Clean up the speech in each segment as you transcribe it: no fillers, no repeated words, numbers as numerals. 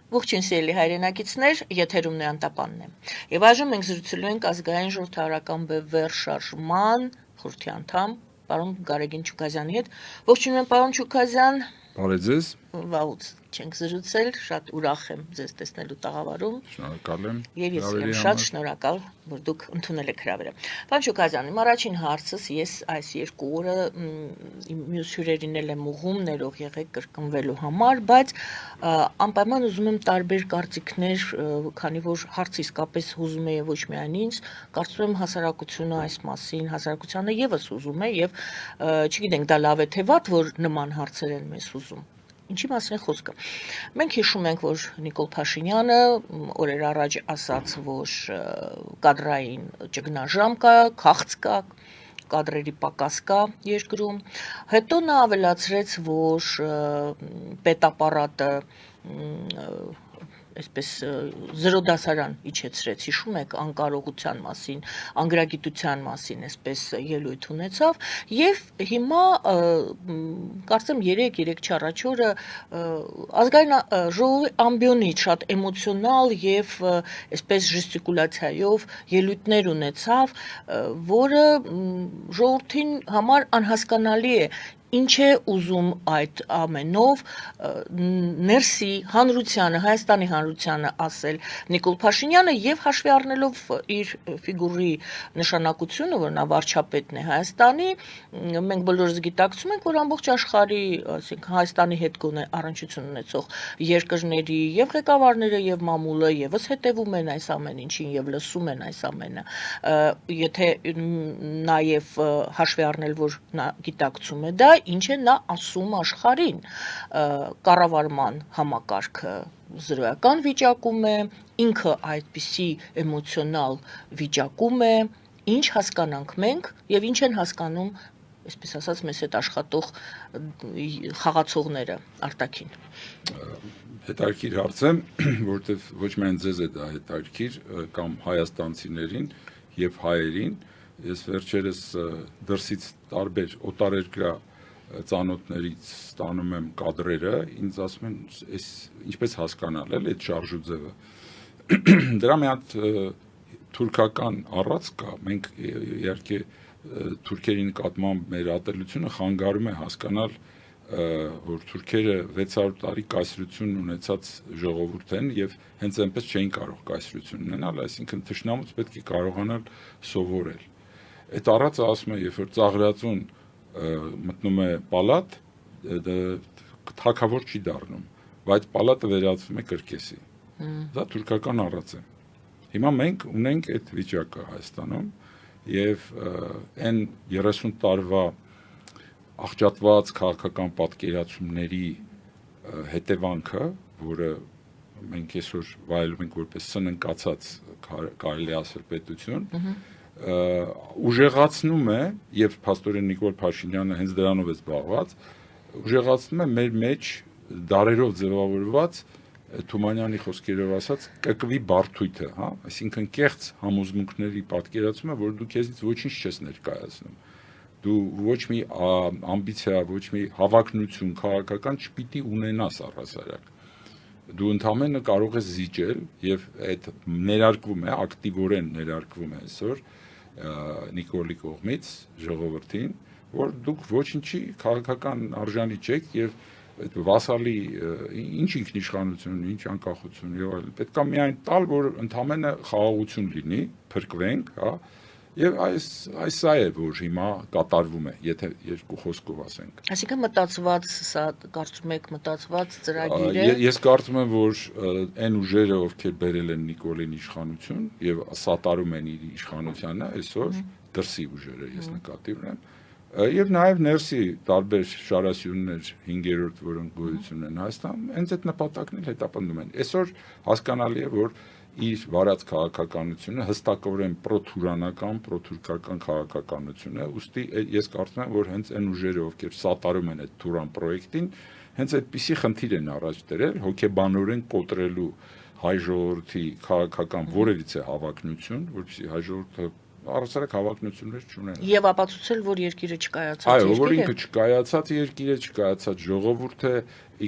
Ողջույն սիրելի հայրենակիցներ, եթերում է Անտապանն է։ Եվ այժմ մենք զրուցելու ենք ազգային ժողովրդարական բևեռ շարժման խորհրդի անդամ պարոն Գարեգին Չուկազյանի հետ։ Ողջույն եմ պարոն Չուկազյան։ Բարև ձեզ։ Վաղուց չենք զրուցել, շատ ուրախ եմ ձեզ տեսնելու տաղավարում։ Շնորհակալ եմ։ Եվ ես եմ շատ շնորհակալ, որ դուք ընդունել եք հրավերը։ Պարոն Չուկազյան, իմ առաջին հարցս ես այս երկու օրը մյուս հյուրերին էլ եմ ուղում ներող եղեք կրկնվելու համար, բայց անպայման ուզում եմ տարբեր կարծիքներ, քանի որ հարցը իսկապես հուզում է եւ ոչ միայն ինձ, կարծում եմ հասարակությունը այս մասին, հասարակությանը եւս հուզում է եւ չգիտենք դա լավ է թե վատ, որ նման հարցեր են մեզ հուզում։ Ինչի մասին է խոսքը։ Մենք հիշում ենք, որ Նիկոլ Փաշինյանը օրեր առաջ ասաց, որ կադրային ճգնաժամ կա, քաղց կա, կադրերի պակաս կա երկրում։ Հետո նա ավելացրեց, որ պետապարատը այսպես զրո դասարան իջեցրեց, հիշում եք, անկարողության մասին, անգրագիտության մասին, այսպես ելույթ ունեցավ, եւ հիմա կարծեմ 3 առաջ օրը ազգային ժողովի ամբիոնից շատ էմոցիոնալ եւ այսպես ժեստիկուլացիայով ելույթներ ունեցավ, որը ժողովրդին համար անհասկանալի է։ Ինչ է ուզում այդ ամենով ներսի հանրությանը, Հայաստանի հանրությանը ասել Նիկոլ Փաշինյանը եւ հաշվի առնելով իր ֆիգուրի նշանակությունը, որ նա վարչապետն է Հայաստանի, մենք բոլորս գիտակցում ենք, որ ամբողջ աշխարհի, ասենք Հայաստանի հետ գոնե առնչություն ունեցող երկրների եւ ղեկավարները եւ մամուլը եւս հետեւում են այս ամեն ինչին եւ լսում են այս ամենը։ Եթե նաեւ հաշվի առնել, որ նա գիտակցում է դա, ինչ է նա ասում աշխարհին, կառավարման համակարգը զրոյական վիճակում է, ինքը այդպիսի էմոցիոնալ վիճակում է, ինչ հասկանանք մենք եւ ինչ են հասկանում, այսպես ասած, մեզ հետ աշխատող խաղացողները արտաքին։ Հետաքրքիր հարց է, որովհետեւ ոչ միայն ձեզ է դա հետաքրքիր, կամ հայաստանցիներին եւ հայերին, ես վերջերս դրսից տարբեր օտարերկրյա ծանոթներից ստանում եմ կադրերը, ինձ ասում են, այս ինչպես հասկանալ էլ այդ շարժու ձևը։ Դրա մի հատ թուրքական առած կա, մենք իհարկե թուրքերի նկատմամբ մեր ատելությունը խանգարում է հասկանալ, որ թուրքերը 600 տարի կայսրություն ունեցած ժողովուրդ են եւ հենց այնպես չէին կարող կայսրություն ունենալ, այսինքն թշնամուց պետք է կարողանալ սովորել։ Այդ առածը ասում է, երբ որ ծաղրածուն մտնում է պալատ, թագավոր չի դառնում, բայց պալատը վերածվում է կրկեսի։ Դա թուրքական առած է։ Հիմա մենք ունենք այդ վիճակը Հայաստանում եւ այն 30 տարվա աղճատված քաղաքական պատկերացումների հետևանքը, որը մենք այսօր վայելում ենք որպես սննկացած կարելի ասել պետություն, ուժեղացնում է եւ փաստորեն Նիկոլ Փաշինյանը հենց դրանով է զբաղված, ուժեղացնում է մեր մեջ դարերով ձևավորված Թումանյանի խոսքերով ասած կկվի բարդույթը, հա, այսինքն կեղծ համոզմունքների պատկերացումը, որ դու քեզից ոչինչ չես ներկայացնում։ Դու ոչ մի ամբիցիա, ոչ մի հավակնություն քաղաքական չպիտի ունենաս առհասարակ։ Դու ընդամենը կարող ես զիջել եւ այդ ներարկվում է, ակտիվորեն ներարկվում է այսօր Նիկոլի կողմից ժողովրդին, որ դուք ոչինչի քաղաքական արժանի չեք եւ այդ վասալի ինչ ինքնիշխանություն, ինչ անկախություն եւ այլն։ Պետք է միայն տալ, որ ընդամենը խաղաղություն լինի, փրկվենք, հա, եւ այս սա է, որ հիմա կատարվում է, եթե երկու խոսքով ասենք։ Այսինքն մտածված, սա կարծում եք մտածված ծրագիր է։ Ես կարծում եմ, որ այն ուժերը, ովքեր բերել են Նիկոլին իշխանություն եւ սատարում են իր իշխանությանը, այսօր դրսի ուժերը ես նկատի ունեմ, եւ նաեւ ներսի տարբեր շարասյուններ 5-րդ, որոնք գոյություն ունեն Հայաստանում, հենց այդ նպատակն էլ հետապնդում են։ Այսօր հասկանալի է, որ իր վարած քաղաքականությունը հստակորեն պրոթուրանական, պրոթուրքական քաղաքականություն է, ուստի ես կարծում եմ, որ հենց այն ուժերը, ովքեր սատարում են այդ Թուրան պրոյեկտին, հենց այդպիսի խնդիր են առաջ դրել, հոգեբանորեն կոտրելու հայ ժողովրդի քաղաքական որևիցե հավակնություն, որպեսզի հայ ժողովուրդը առհասարակ հավակնություններ չունեն։ Եվ ապացուցել, որ երկիրը չկայացած Այո, որ երկիր է։ ինքը չկայացած երկիր է, չկայացած ժողովուրդ է,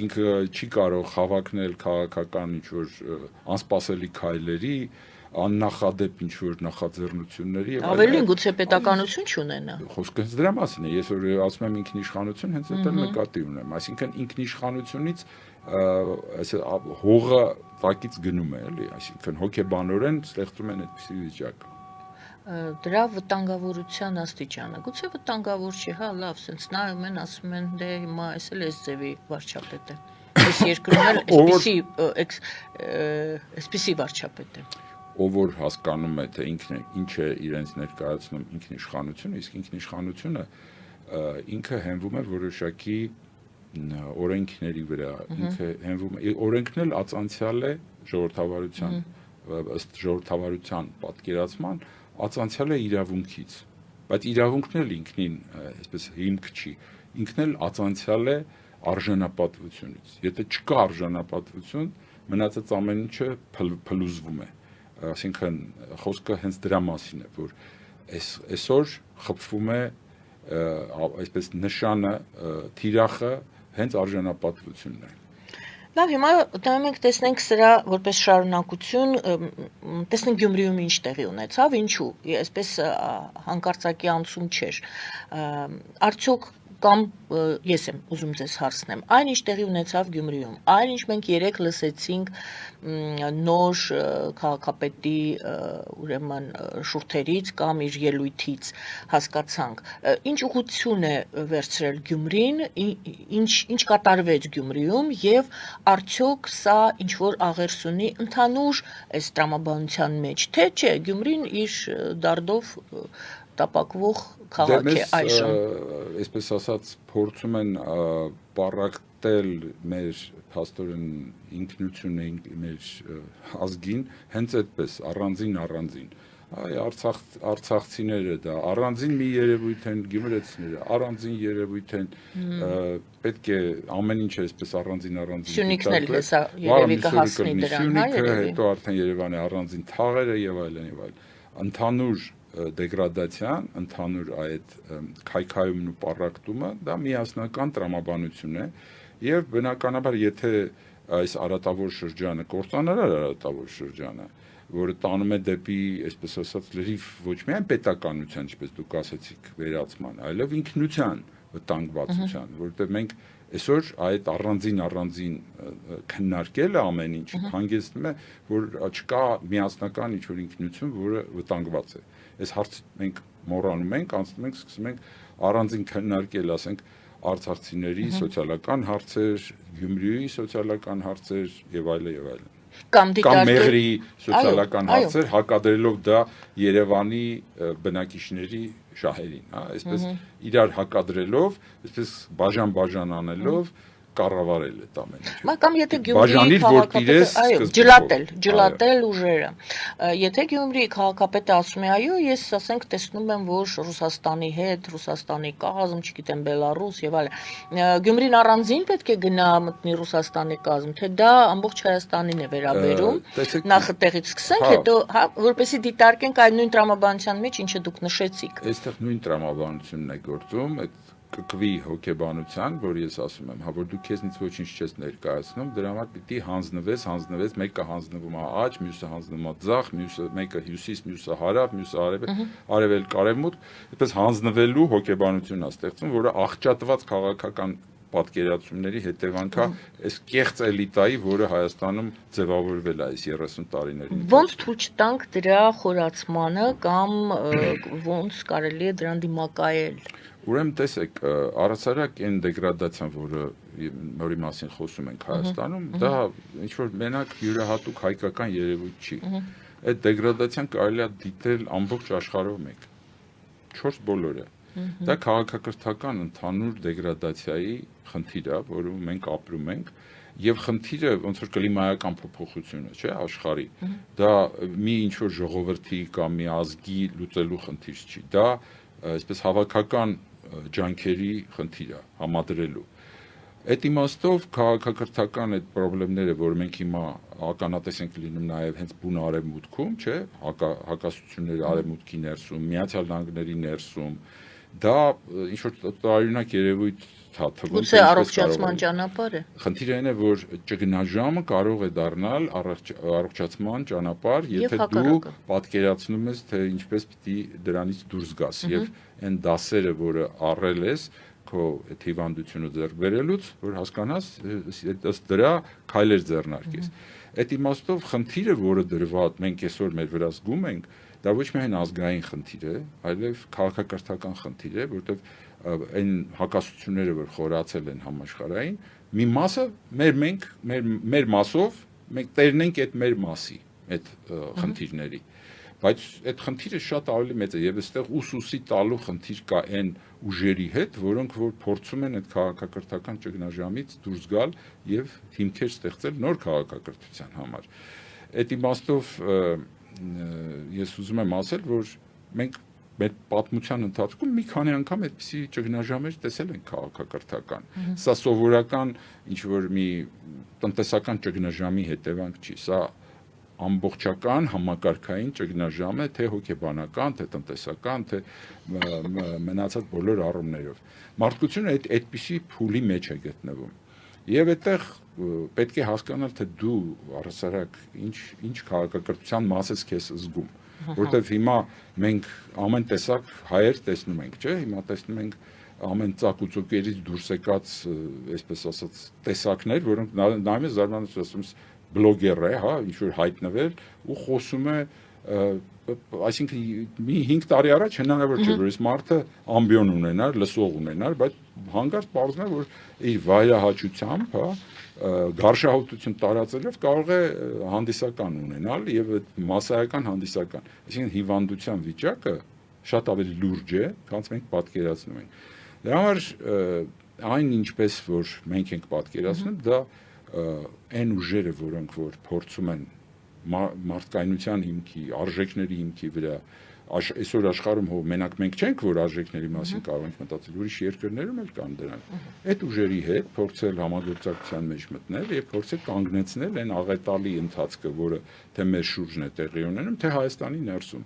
ինքը չի կարող հավակնել քաղաքական ինչ-որ անսպասելի քայլերի, աննախադեպ ինչ-որ նախաձեռնությունների եւ Ավելին գուցե պետականություն չունենա։ Խոսքը հենց դրա մասին է, ես որ ասում եմ ինքնիշխանություն, հենց դա նկատի ունեմ, այսինքն ինքնիշխանությունից այս հողը տակից գնում է, էլի, այսինքն հոգեբանորեն ստեղծում են այդպիսի վիճակ։ Դրա վտանգավորության աստիճանը գուցե վտանգավոր չի, հա, լավ, սենց նայում են, ասում են, դե հիմա էս էլ էս ձևի վարչապետ է։ Այս երկրում էլ այսպիսի վարչապետ է։ Ով որ հասկանում է, թե ինքն է ինչ է իրենց ներկայացնում ինքնիշխանությունը, իսկ ինքնիշխանությունը ինքը հենվում է որոշակի օրենքների վրա, ինքը հենվում է օրենքն էլ ածանցյալ է ժողովրդավարության, ըստ ժողովրդավարության պատկերացման ածանցյալ է իրավունքից, բայց իրավունքն էլ ինքնին այսպես հիմք չի, ինքն էլ ածանցյալ է արժանապատվությունից։ Եթե չկա արժանապատվություն, մնացած ամեն ինչը փլուզվում է։ Այսինքն խոսքը հենց դրա մասին է, որ այսօր խփվում է այսպես նշանը, թիրախը հենց արժանապատվությունն է։ Լավ, հիմա նայում ենք, տեսնենք սրա որպես շարունակություն, տեսնենք Գյումրիում ինչ տեղի ունեցավ, ինչու, այսպես հանկարծակի անցում չէր։ Արդյոք կամ ես եմ ուզում ձեզ հարցնեմ, այն ինչ տեղի ունեցավ Գյումրիում, այն ինչ մենք երեք լսեցինք նոր քաղաքապետի ուրեմն շուրթերից կամ իր ելույթից հասկացանք, ինչ ուղղություն է վերցրել Գյումրին, ինչ կատարվեց Գյումրիում եւ արդյոք սա ինչ որ աղերս ունի ընդհանուր այս տրամաբանության մեջ, թե չէ Գյումրին իր դարդով տապակվող քաղաք է այժմ։ Այսպես ասած, փորձում են պառակտել մեր փաստորեն ինքնությունը, մեր ազգին, հենց այդպես առանձին։ Այ արցախցիները դա առանձին մի երևույթ են, գյումրեցիները առանձին երևույթ են, պետք է ամեն ինչ այսպես առանձին։ Սյունիքն էլ հեսա երևի կհասնի դրան, հա, երևի։ Հետո արդեն Երևանի առանձին թաղերը եւ այլն։ Ընդհանուր դեգրադացիան, ընդհանուր այդ քայքայումն ու պառակտումը դա միասնական տրամաբանություն է եւ բնականաբար եթե այս արատավոր շրջանը կործանարար արատավոր շրջանը, որը տանում է դեպի, այսպես ասած, լրիվ ոչ միայն պետականության, ինչպես դուք ասացիք, վերացման, այլև ինքնության վտանգվածության, որովհետեւ մենք այսօր այդ առանձին քննարկելը ամեն ինչ հանգեցնում է, որ չկա միասնական ինչ-որ ինքնություն, որը վտանգված է։ Այս հարցը մենք մոռանում ենք, անցնում ենք, սկսում ենք առանձին քննարկել, ասենք, արցախցիների սոցիալական հարցեր, Գյումրիի սոցիալական հարցեր եւ այլն։ Կամ Մեղրի սոցիալական հարցեր, հակադրելով դա Երևանի բնակիչների շահերին, հա, այսպես իրար հակադրելով, այսպես բաժան անելով կառավարել այդ ամեն ինչը։ Կամ եթե Գյումրիի քաղաքապետը, ջլատել ուժերը։ Եթե Գյումրիի քաղաքապետը ասում է, այո, ես ասենք տեսնում եմ, որ Ռուսաստանի հետ, Ռուսաստանի կազմ, չգիտեմ, Բելարուս եւ այլն։ Գյումրին առանձին պետք է գնա մտնի Ռուսաստանի կազմ, թե դա ամբողջ Հայաստանին է վերաբերում։ Նախ այդտեղից սկսենք, հետո հա, որպեսզի դիտարկենք այն նույն տրամաբանության մեջ, ինչը դուք նշեցիք։ Այստեղ նույն տրամաբանությունն է գործում, այդ կկվի հոգեբանության, որ ես ասում եմ, հա, որ դու քեզնից ոչինչ չես ներկայացնում, դրա համար պիտի հանձնվես, մեկը հանձնվում է աջ, մյուսը հանձնվում է ձախ, մեկը հյուսիս, մյուսը հարավ, մյուսը արևելք, արևմուտք, այդպես հանձնվելու հոգեբանությունն է ստեղծում, որը աղճատված քաղաքական պատկերացումների հետևանք է այս կեղծ էլիտայի, որը Հայաստանում ձևավորվել է այս 30 տարիների ընթացքում։ Ոնց թույլ չտանք դրա խորացմանը կամ ոնց կարելի է դրան դիմակայել։ Ուրեմն տեսեք, առհասարակ այն դեգրադացիան, որի մասին խոսում ենք Հայաստանում, դա ինչ որ մենակ յուրահատուկ հայկական երևույթ չի։ Այդ դեգրադացիան կարելի է դիտել ամբողջ աշխարհով մեկ։ 4 բոլորը։ Դա քաղաքակրթական ընդհանուր դեգրադացիայի խնդիր է, որում մենք ապրում ենք, եւ խնդիրը ոնց որ կլիմայական փոփոխությունը, չէ, աշխարհի։ Դա մի ինչ որ ժողովրդի կամ մի ազգի լուծելու խնդիր չի։ Դա այսպես հավաքական ջանքերի խնդիր է համադրելու։ Այդ իմաստով քաղաքակրթական այդ խնդիրները, որ մենք հիմա ականատես ենք լինում նաև հենց բուն արևմուտքում, չէ, հակասությունները արևմուտքի ներսում, Միացյալ Նահանգների ներսում, դա ինչ որ տարօրինակ երևույթ է թվում։ Գուցե առողջացման ճանապարհ է։ Խնդիրը այն է, որ ճգնաժամը կարող է դառնալ առողջացման ճանապարհ, եթե դու պատկերացնում ես, թե ինչպես պիտի դրանից դուրս գաս եւ այն դասերը, որը առել ես քո այդ հիվանդությունը ձեռք բերելուց, որ հասկանաս ըստ դրա քայլեր ձեռնարկես։ Այդ իմաստով խնդիրը, որը դրված մենք այսօր մեր վրա զգում ենք, դա ոչ միայն ազգային խնդիր է, այլև քաղաքակրթական խնդիր է, որովհետև այն հակասությունները, որ խորացել են համաշխարհային, մի մասը մեր մասով մենք տերն ենք այդ մեր մասի այդ խնդիրների, բայց այդ խնդիրը շատ ավելի մեծ է եւ այստեղ ուսուսի տալու խնդիր կա այն ուժերի հետ, որոնք որ փորձում են այդ քաղաքակրթական ճգնաժամից դուրս գալ եւ հիմքեր ստեղծել նոր քաղաքակրթության համար։ Այդ իմաստով ես ուզում եմ ասել, որ մենք մեր պատմության ընթացքում մի քանի անգամ այդպիսի ճգնաժամեր տեսել ենք քաղաքակրթական։ Սա սովորական ինչ որ մի տնտեսական ճգնաժամի հետևանք չի, սա ամբողջական համակարգային ճգնաժամ է, թե հոգեբանական, թե տնտեսական, թե մնացած բոլոր առումներով։ Մարդկությունը այդպիսի փուլի մեջ է գտնվում։ Եվ այդտեղ պետք է հասկանալ, թե դու առհասարակ ինչ քաղաքակրթության մաս ես քեզ զգում, որտեվ հիմա մենք ամեն տեսակ հայեր տեսնում ենք, չէ՞, հիմա տեսնում ենք ամեն ծակ ու ծուկերից դուրս եկած, այսպես ասած, տեսակներ, որոնք նայում ես զարմանում ես, ասում ես բլոգեր է, հա, ինչ որ հայտնվել ու խոսում է, այսինքն մի 5 տարի առաջ հնարավոր չէ, որ այս մարդը ամբիոն ունենար, լսող ունենար, բայց հանկարծ պարզվում է, որ իր վայրահաճությամբ, հա, գարշահոտություն տարածելով կարող է հանդիսական ունենալ եւ այդ մասսայական հանդիսական, այսինքն հիվանդության վիճակը շատ ավելի լուրջ է, քան մենք պատկերացնում ենք։ Դրա համար այն ինչպես որ մենք ենք պատկերացնում, դա այն ուժերը, որոնք որ փորձում են մարդկայնության հիմքի, արժեքների հիմքի վրա, այսօր աշխարհում հո մենակ մենք չենք, որ արժեքների մասին կարող ենք մտածել, ուրիշ երկրներում էլ կան դրանք։ Այդ ուժերի հետ փորձել համագործակցության մեջ մտնել եւ փորձել կանգնեցնել այն աղետալի ընթացքը, որը թե մեր շուրջն է տեղի ունենում, թե Հայաստանի ներսում։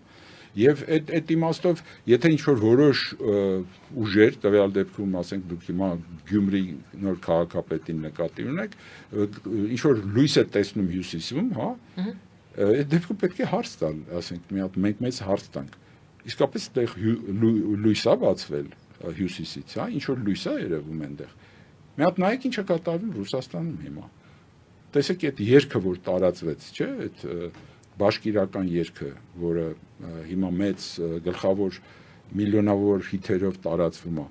Եվ այդ իմաստով, եթե ինչ-որ որոշ ուժեր, տվյալ դեպքում, ասենք դուք հիմա Գյումրի նոր քաղաքապետին նկատի ունեք, ինչ-որ լույս է տեսնում հյուսիսում, հա, այդ դեպքում պետք է հարց տալ, ասենք մի հատ մենք մեծ հարց տանք։ Իսկապես այդտեղ լույս է բացվել հյուսիսից, հա, ինչ-որ լույս է երևում այնտեղ։ Մի հատ նայեք ինչ է կատարվում Ռուսաստանում հիմա։ Տեսեք այդ երգը, որ տարածվեց, չէ՞, այդ բաշկիրական երգը, որը հիմա մեծ գլխավոր միլիոնավոր հիթերով տարածվում է։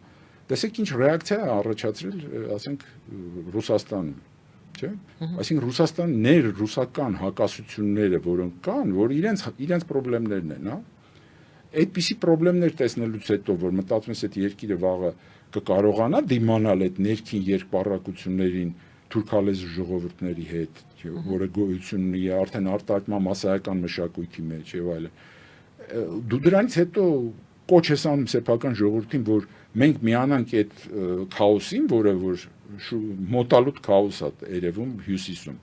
Տեսեք ինչ ռեակցիա է առաջացրել, ասենք Ռուսաստանում, չէ՞։ Այսինքն Ռուսաստաններ ռուսական հակասությունները, որոնք կան, որ իրենց խնդիրներն են, հա։ Այդպիսի խնդիրներ տեսնելուց հետո, որ մտածում ես այդ երկիրը վաղը կկարողանա դիմանալ այդ ներքին երկպառակություններին թուրքալեզու ժողովուրդների հետ, որը գոյություն ունի արդեն արտահայտման մասսայական մշակույթի մեջ եւ այլն։ Դու դրանից հետո կոչ ես անում սեփական ժողովրդին, որ մենք միանանք այդ քաոսին, որը որ մոտալուտ քաոս է երևում հյուսիսում։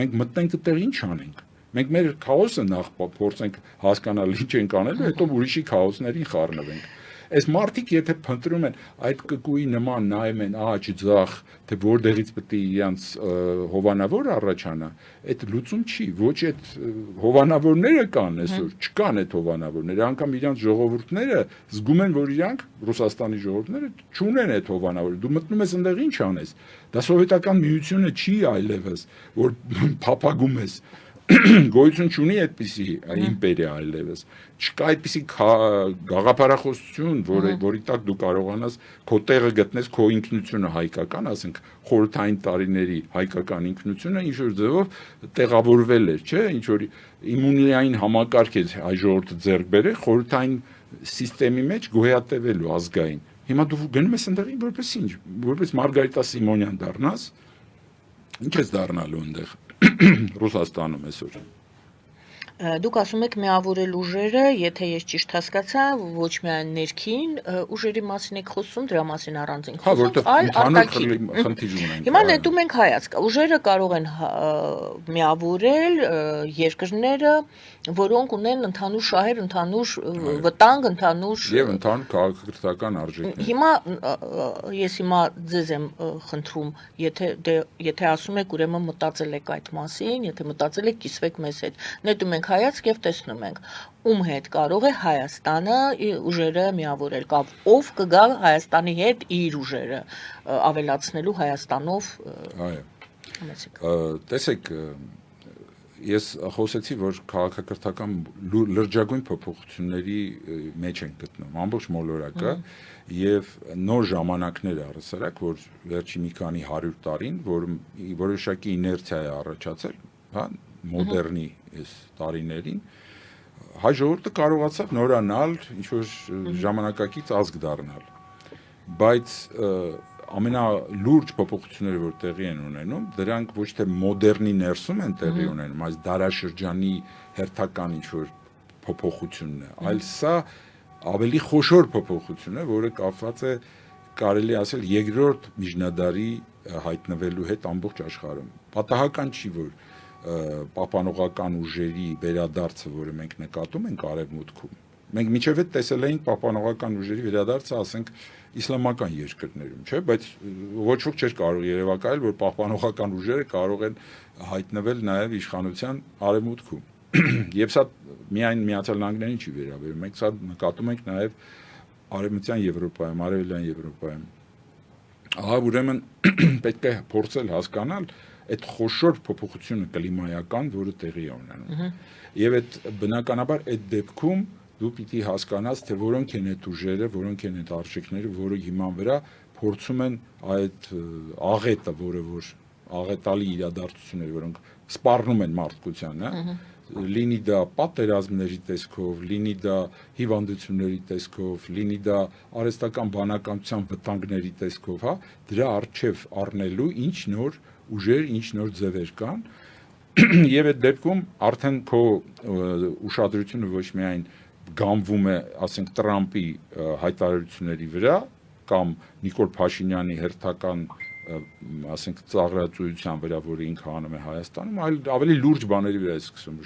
Մենք մտնենք այդտեղ ինչ անենք։ Մենք մեր քաոսը նախ փորձենք հասկանալ ինչ ենք անելու, հետո ուրիշի քաոսներին խառնվենք։ Այս մարդիկ եթե փնտրում են այդ կկուի նման նայում են աջձախ, թե որտեղից պետք է իրանց հովանավոր առաջանա, այդ լուծում չի, ոչ այդ հովանավորները կան այսօր, չկան այդ հովանավորները, անգամ իրանց ժողովուրդները զգում են, որ իրանք Ռուսաստանի ժողովուրդները չունեն այդ հովանավորը, դու մտնում ես այնտեղ ինչ անես, դա սովետական միությունը չի այլևս, որ փափագում ես գոյություն չունի այդպիսի իմպերիա այլևս, չկա այդպիսի գաղափարախոսություն, որի տակ դու կարողանաս քո տեղը գտնես, քո ինքնությունը հայկական, ասենք խորհրդային տարիների հայկական ինքնությունը ինչ որ ձևով տեղավորվել էր, չէ, ինչ որ իմունիային համակարգ է հայ ժողովուրդը ձեռք բերել խորհրդային համակարգի մեջ գոյատևելու ազգային։ Հիմա դու գնում ես այնտեղ որպես ինչ, որպես Մարգարիտա Սիմոնյան դառնաս, ինչ ես դառնալու այնտեղ Ռուսաստանում այսօր։ Դուք ասում եք միավորել ուժերը, եթե ես ճիշտ հասկացա, ոչ միայն ներքին ուժերի մասին եք խոսում, դրա մասին առանց ենք խոսում, այլ արտաքին։ Խնդիր ունենք։ Հիմա նետում ենք հայացք։ Ուժերը կարող են միավորել երկրները, որոնք ունեն ընդհանուր շահեր, ընդհանուր վտանգ, ընդհանուր եւ ընդհանուր քաղաքակրթական արժեքներ։ Հիմա ես ձեզ եմ խնդրում, եթե ասում եք, ուրեմն մտածել եք այդ մասին, եթե մտածել եք, կիսվեք մեզ հետ։ Նետում ենք հայացք եւ տեսնում ենք, ում հետ կարող է Հայաստանը ուժերը միավորել, կամ ով կգա Հայաստանի հետ իր ուժերը ավելացնելու Հայաստանով։ Այո։ Տեսեք, ես խոսեցի, որ քաղաքակրթական լրջագույն փոփոխությունների մեջ են գտնում ամբողջ մոլորակը եւ նոր ժամանակներ առասարակ, որ վերջի մի քանի 100 տարին, որ որոշակի իներցիա է առաջացել, հա, մոդեռնի այս տարիներին, հայ ժողովուրդը կարողացավ նորանալ, ինչ որ ժամանակակից ազգ դառնալ, բայց ամենալուրջ փոփոխությունները, որ տեղի են ունենում, դրանք ոչ թե մոդեռնի ներսում են տեղի ունենում, այս դարաշրջանի հերթական ինչ-որ փոփոխությունն է, այլ սա ավելի խոշոր փոփոխություն է, որը կապված է, կարելի ասել, երկրորդ միջնադարի հայտնվելու հետ ամբողջ աշխարհում։ Պատահական չի, որ պահպանողական ուժերի վերադարձը, որը մենք նկատում ենք Արևմուտքում, մենք միջև հետ տեսել էինք պահպանողական ուժերի վերադարձը, ասենք, իսլամական երկրներում, չէ՞, բայց ոչ ոք չէր կարող երևակայել, որ պահպանողական ուժերը կարող են հայտնվել նաև իշխանության Արևմուտքում։ Եվ սա միայն Միացյալ Նահանգներին չի վերաբերում, մենք սա նկատում ենք նաև Արևմտյան Եվրոպայում, Արևելյան Եվրոպայում։ Ահա ուրեմն պետք է փորձել հասկանալ այդ խոշոր փոփոխությունը կլիմայական, որը տեղի է ունենում։ Եվ այդ բնականաբար այդ դեպքում դու պիտի հասկանաս, թե որոնք են այդ ուժերը, որոնք են այդ արժեքները, որը հիման վրա փորձում են այդ աղետը, որը որ աղետալի իրադարձությունները, որոնք սպառնում են մարդկության, հա, լինի դա պատերազմների տեսքով, լինի դա հիվանդությունների տեսքով, լինի դա արհեստական բանականության վտանգների տեսքով, հա, դրա առջև առնելու ինչ նոր ուժեր, ինչ նոր ձևեր կան, եւ այդ դեպքում արդեն քո ուշադրությունը ոչ միայն գանվում է, ասենք, Տրամպի հայտարարությունների վրա կամ Նիկոլ Փաշինյանի հերթական, ասենք, ծաղրածույության վրա, որը ինքը անում է Հայաստանում, այլ ավելի լուրջ բաների վրա է սկսում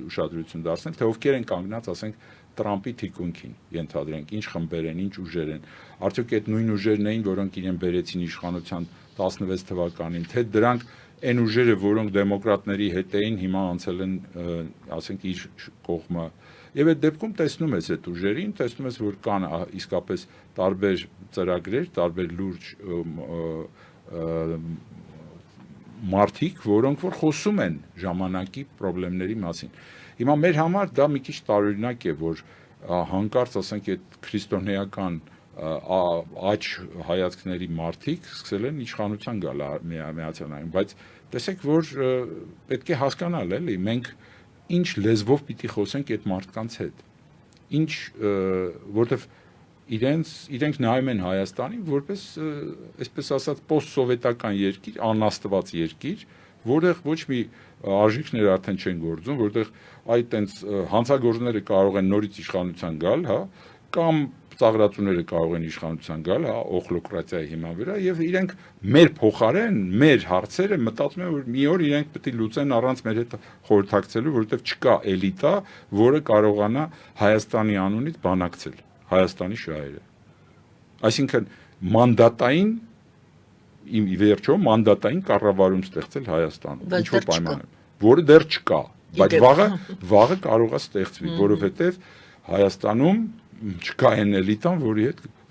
ուշադրություն դարձնել, թե ովքեր են կանգնած, ասենք, Տրամպի թիկունքին, ենթադրենք, ինչ խմբեր են, ինչ ուժեր են, արդյոք այդ նույն ուժերն էին, որոնք իրեն բերեցին իշխանության 16 թվականին, թե դրանք այն ուժերը, որոնք դեմոկրատների հետ էին, հիմա անցել են, ասենք, իր կողմը։ Եվ այդ դեպքում տեսնում ես այդ ուժերին, տեսնում ես, որ կան իսկապես տարբեր ծրագրեր, տարբեր լուրջ մարդիկ, որոնք որ խոսում են ժամանակի խնդիրների մասին։ Հիմա մեր համար դա մի քիչ տարօրինակ է, որ հանկարծ, ասենք, այդ քրիստոնեական աճ հայացքների մարդիկ սկսել են իշխանության գալ Միացյալ Նահանգներում, բայց տեսեք, որ պետք է հասկանալ, էլի, մենք ինչ լեզվով պիտի խոսենք այդ մարդկանց հետ, ինչ, որտեվ իրենք նայում են Հայաստանին որպես, այսպես ասած, պոստսովետական երկիր, անաստված երկիր, որտեղ ոչ մի արժեքներ արդեն չեն գործում, որտեղ այդ տենց հանցագործները կարող են նորից իշխանության գալ, հա, կամ ծաղրածուները կարող են իշխանության գալ, հա, օխլոկրատիայի հիման վրա, եւ իրենք մեր փոխարեն, մեր հարցերը մտածում են, որ մի օր իրենք պետք է լուծեն առանց մեր հետ խորհրդակցելու, որովհետեւ չկա էլիտա, որը կարողանա Հայաստանի անունից բանակցել Հայաստանի շահերը։ Այսինքն մանդատային իմ վերջո մանդատային կառավարում ստեղծել Հայաստանում, ինչ որ պայմաններում, որը դեռ չկա, բայց վաղը կարող է ստեղծվի, որովհետեւ Հայաստանում չկա այն էլիտան,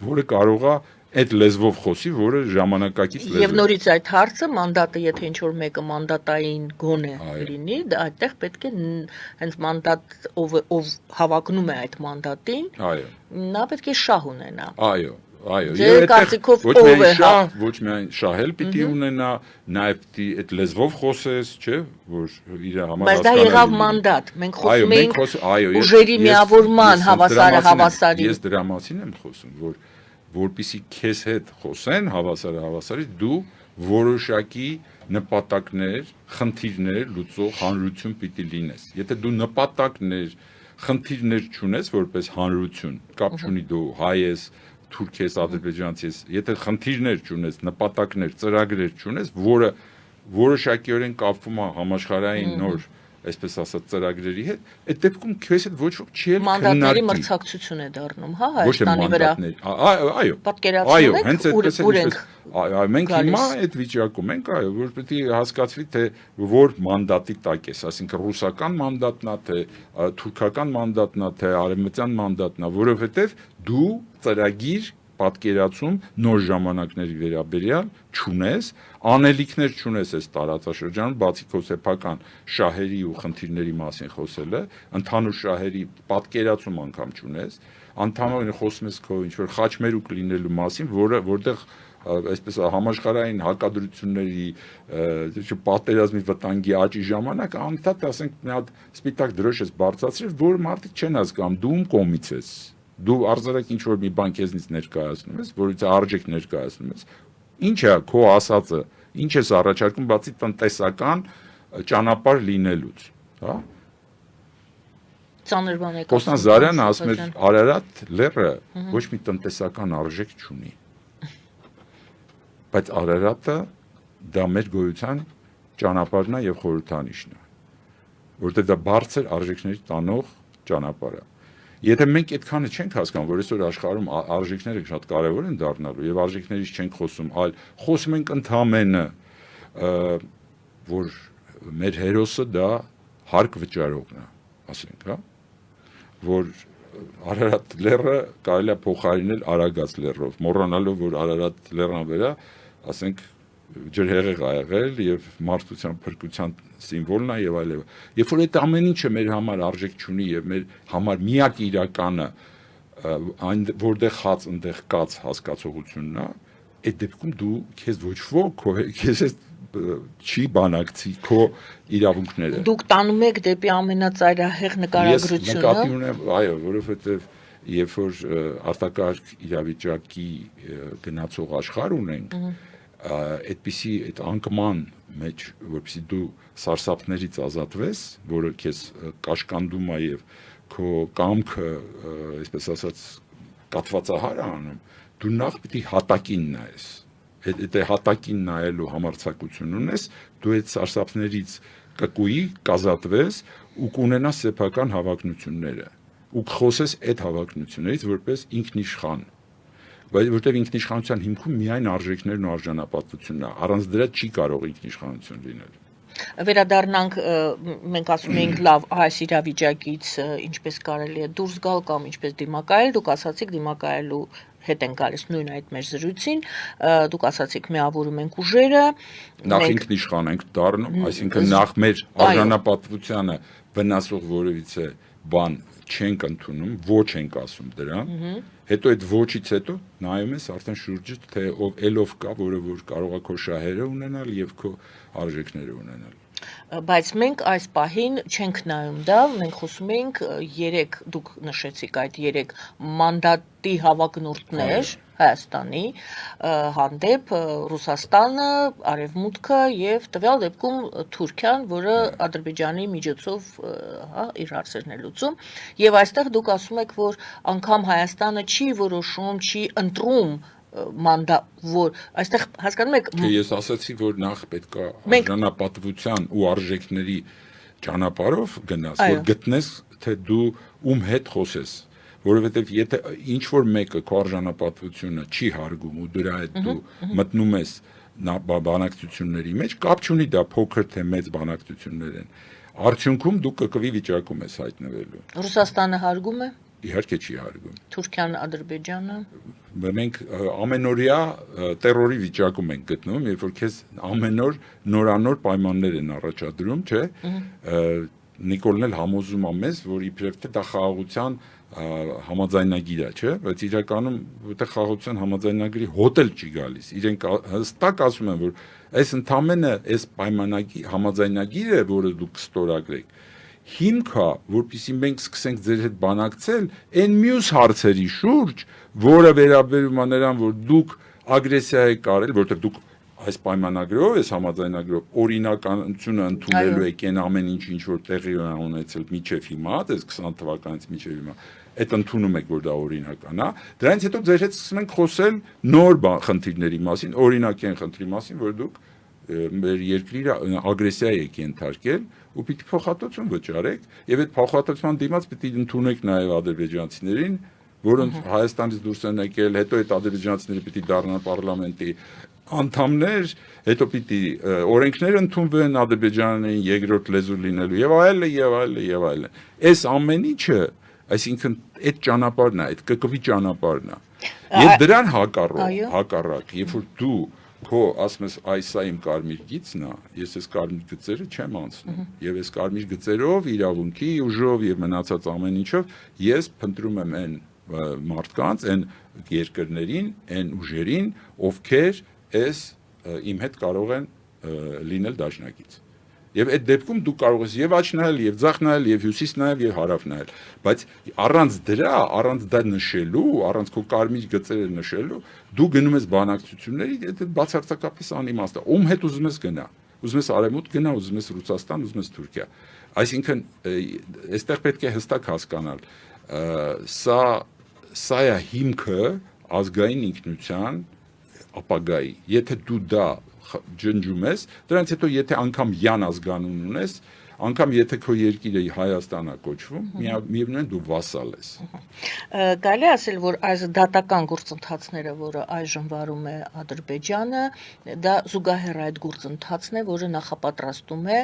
որը կարող է այդ լեզվով խոսի, որը ժամանակակից լեզվ է։ Եվ նորից այդ հարցը մանդատը, եթե ինչ որ մեկը մանդատային գոնե լինի, այդտեղ պետք է հենց մանդատ ով հավակնում է այդ մանդատին, նա պետք է շահ ունենա։ Այո, Ձեր կարծիքով ով է շահ, ոչ միայն շահել պիտի ունենա, նաև պիտի այդ լեզվով խոսես, չէ, որ իր համար բայց դա եղավ մանդատ, մենք խոսում ենք ուժերի միավորման հավասարի։ Ես դրա մասին եմ խոսում, որպեսզի քեզ հետ խոսեն հավասարի, դու որոշակի նպատակներ, խնդիրներ լուծող հանրություն պիտի լինես։ Եթե դու նպատակներ, խնդիրներ չունես որպես հանրություն, կապ չունի դու հայ ես, թուրք ես, ադրբեջանցի ես, եթե խնդիրներ չունես, նպատակներ, ծրագրեր չունես, որը որոշակիորեն կապվում է համաշխարհային նոր, այսպես ասած, ծրագրերի հետ, այդ դեպքում քեզ հետ ոչ ոք չի էլ մանդատների մրցակցություն է դառնում, հա, Հայաստանի վրա։ Այո, պատկերացնում եք, հենց ուր այդպես ենք մենք հիմա այդ վիճակում ենք, այո, որ պետք է հասկացվի, թե որ մանդատի տակ ես, այսինքն ռուսական մանդատն է, թե թուրքական մանդատն է, թե արևմտյան մանդատն է, որովհետև դու ծրագիր պատկերացում նոր ժամանակների վերաբերյալ չունես, անելիքներ չունես այս տարածաշրջանում, բացի քո սեփական շահերի ու խնդիրների մասին խոսելը, ընդհանուր շահերի պատկերացում անգամ չունես, ընդհանրապես խոսում ես քո ինչ որ խաչմերուկ լինելու մասին, որտեղ այսպես համաշխարհային հակադրությունների պատերազմի վտանգի աճի ժամանակ անդադ ասենք մի հատ սպիտակ դրոշ ես բարձրացրել, որ մարդիկ չեն հասկանում դու ում կողմից ես։ Դու արձարակ ինչ որ մի բան քեզնից ներկայացնում ես, որից արժեք ներկայացնում ես։ Ինչ է քո ասածը, ինչ ես առաջարկում բացի տնտեսական ճանապարհ լինելուց, հա։ Ծանր բան է։ Կոստան Զարյանը ասում էր Արարատ լեռը ոչ մի տնտեսական արժեք չունի։ Բայց Արարատը դա մեր գոյության ճանապարհն է եւ խորհրդանիշն է, որտեղ դա բարձր արժեքների տանող ճանապարհ է։ Եթե մենք այդքանը չենք հասկանում, որ այսօր աշխարհում արժեքները շատ կարևոր են դառնալու եւ արժեքներից չենք խոսում, այլ խոսում ենք ընդհանրապես, որ մեր հերոսը դա հարկ վճարողն է, ասենք, հա, որ Արարատ լեռը կարելի է փոխարինել Արագած լեռով, մոռանալով, որ Արարատ լեռան վրա, ասենք, ջրհեղեղ ա եղել եւ մարդկության փրկության սիմվոլն է եւ այլն։ Երբ որ այդ ամեն ինչը մեր համար արժեք չունի եւ մեր համար միակ իրականը այն որտեղ խաց այնտեղ կաց հասկացողությունն է, այդ դեպքում դու քեզ ոչ ոք քեզ չի բանակցի քո իրավունքները։ Դուք տանում եք դեպի ամենածայրահեղ նկարագրությունը։ Ես նկատի ունեմ, այո, որովհետեւ երբ որ արտակարգ իրավիճակի գնացող աշխարհ ունենք, այդպիսի այդ անկման մեջ, որպեսզի դու սարսափներից ազատվես, որը քեզ կաշկանդում է եւ քո կամքը, այսպես ասած, կատվածահար է անում, դու նախ պիտի հատակին նայես։ Այդ հատակին նայելու համարձակություն ունես, դու այդ սարսափներից կկուի, կազատվես ու կունենաս սեփական հավակնությունները։ Ու կխոսես այդ հավակնություններից որպես ինքնիշխան։ Որտեղ ինքնիշխանության հիմքում միայն արժեքներն ու արժանապատվությունն է, առանց դրա չի կարող ինքնիշխանություն լինել։ Վերադառնանք, մենք ասում էինք լավ, այս իրավիճակից ինչպես կարելի է դուրս գալ կամ ինչպես դիմակայել, դուք ասացիք դիմակայելու հետ են գալիս նույն այդ մեր զրույցին, դուք ասացիք միավորում ենք ուժերը, նախ ինքնիշխան ենք դառնում, այսինքն նախ մեր արժանապատվությանը վնասող որևիցե բան չենք ընդունում, ոչ ենք ասում դրան, հետո այդ ոչից հետո նայում ես արդեն շուրջդ, թե ով կա, որը որ կարող է քո շահերը ունենալ եւ քո արժեքները ունենալ։ Բայց մենք այս պահին չենք նայում դա, մենք խոսում էինք 3, դուք նշեցիք այդ 3 մանդատի հավակնորդներ Հայաստանի հանդեպ Ռուսաստանը, Արևմուտքը եւ տվյալ դեպքում Թուրքիան, որը Ադրբեջանի միջոցով հա իր հարցերն է լուծում, եւ այստեղ դուք ասում եք, որ անգամ Հայաստանը չի որոշում, չի ընտրում որ այստեղ հասկանում եք ես ասացի որ նախ պետք է արժանապատվության ու արժեքների ճանապարհով գնաս որ գտնես թե դու ում հետ խոսես որովհետև եթե ինչ որ մեկը քո արժանապատվությունը չի հարգում ու դրա հետ դու մտնում ես բանակցությունների մեջ կապ չունի դա փոքր թե մեծ բանակցություններ են արդյունքում դու կկվի վիճակում ես հայտնվելու Ռուսաստանը հարգում է իհարկե չի հարգում Թուրքիան Ադրբեջանը մենք ամենօրյա տերորի վիճակում ենք գտնվում երբ որ քեզ ամեն օր նորանոր պայմաններ են առաջադրում չէ Նիկոլն էլ համոզում է մեզ որ իբրև թե դա խաղաղության համաձայնագիր է չէ բայց իրականում որտեղ խաղաղության համաձայնագրի հոդել չի գալիս իրենք հստակ ասում են որ այս ընդամենը այս պայմանագիր համաձայնագիրը որը դուք ստորագրեք հիմքա, որպեսզի մենք սկսենք ձեր հետ բանակցել, այն մյուս հարցերի շուրջ, որը վերաբերում է նրան, որ դուք ագրեսիա եք արել, որտեղ դուք այս պայմանագրով, այս համաձայնագրով օրինականությունը ընդունելու եք այն ամեն ինչ որ տեղի ունեցել միջև հիմա, այս 20 թվականից միջև հիմա, այդ ընդունում եք, որ դա օրինական է, դրանից հետո ձեր հետ սկսում ենք խոսել նոր խնդիրների մասին, օրինակ այն խնդրի մասին, որ դուք մեր երկրի ագրեսիա եք ենթարկել ու պիտի փոխհատուցում վճարեք եւ այդ փոխհատուցման դիմաց պիտի ընդունեք նաեւ ադրբեջանցիներին, որոնց Հայաստանից դուրս են եկել, հետո այդ ադրբեջանցիները պիտի դառնան պարլամենտի անդամներ, հետո պիտի օրենքներ ընդունվեն Ադրբեջանի երկրորդ լեզու լինելու եւ այլն։ Այս ամեն ինչը, այսինքն այդ ճանապարհն է, այդ կկվի ճանապարհն է։ Եվ դրան հակառակ, երբ որ դու քո ասում ես այս է իմ կարմիր գիծն է, ես այս կարմիր գծերը չեմ անցնում եւ այս կարմիր գծերով իրավունքի ուժով եւ մնացած ամեն ինչով ես փնտրում եմ այն մարդկանց, այն երկրներին, այն ուժերին, ովքեր այս իմ հետ կարող են լինել դաշնակից։ Եվ այդ դեպքում դու կարող ես եւ աջ նայել, եւ ձախ նայել, եւ հյուսիս նայել, եւ հարավ նայել, բայց առանց դրա, առանց դա նշելու, առանց քո կարմիր գծերը նշելու, դու գնում ես բանակցությունների, դա բացարձակապես անիմաստ է։ Ում հետ ուզում ես գնա։ Ուզում ես Արևմուտք գնա, ուզում ես Ռուսաստան, ուզում ես Թուրքիա։ Այսինքն այստեղ պետք է հստակ հասկանալ, սա է հիմքը ազգային ինքնության ապագայի։ Եթե դու դա ջնջում ես, դրանից հետո եթե անգամ յան ազգանուն ունես, անգամ եթե քո երկիրը Հայաստանա կոչվում, միևնույն դու վասալ ես։ Գալի ասել, որ այս դատական գործընթացները, որը այժմ վարում է Ադրբեջանը, դա զուգահեռ այդ գործընթացն է, որը նախապատրաստում է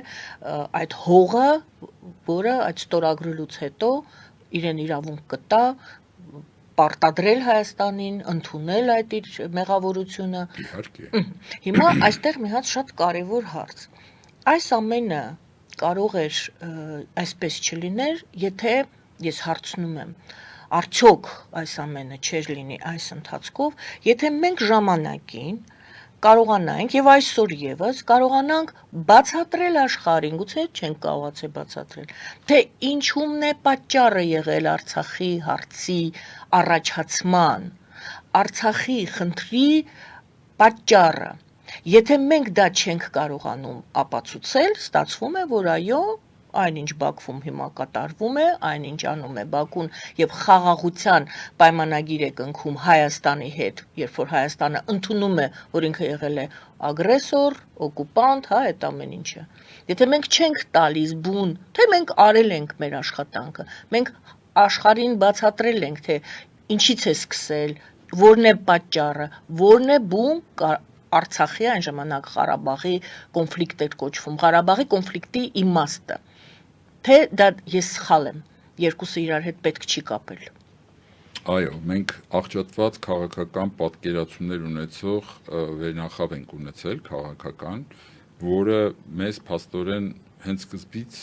այդ հողը, որը այդ ստորագրելուց հետո իրեն իրավունք կտա պարտադրել Հայաստանին, ընդունել այդ իր մեղավորությունը։ Իհարկե։ Հիմա այստեղ մի հատ շատ կարևոր հարց։ Այս ամենը կարող էր այսպես չլիներ, եթե ես հարցնում եմ, արդյոք այս ամենը չէր լինի այս ընթացքով, եթե մենք ժամանակին կարողանանք եւ այսօր եւս կարողանանք բացատրել աշխարհին, գուցե չենք կարողացել բացատրել, թե ինչումն է պատճառը եղել Արցախի հարցի առաջացման, Արցախի խնդրի պատճառը։ Եթե մենք դա չենք կարողանում ապացուցել, ստացվում է, որ այո, այնինչ Բաքվում հիմա կատարվում է, այնինչ անում է Բաքուն եւ խաղաղության պայմանագիր է կնքում Հայաստանի հետ, երբ որ Հայաստանը ընդունում է, որ ինքը եղել է ագրեսոր, օկուպանտ, հա, այդ ամեն ինչը։ Եթե մենք չենք տալիս բուն, թե մենք արել ենք մեր աշխատանքը, մենք աշխարհին բացատրել ենք, թե ինչից է սկսել, որն է պատճառը, որն է բուն Արցախի այն ժամանակ Ղարաբաղի կոնֆլիկտ էր կոչվում, Ղարաբաղի կոնֆլիկտի իմաստը, թե դա ես սխալ եմ, երկուսը իրար հետ պետք չի կապել։ Այո, մենք աղճատված քաղաքական պատկերացումներ ունեցող վերնախավ ենք ունեցել քաղաքական, որը մեզ փաստորեն հենց սկզբից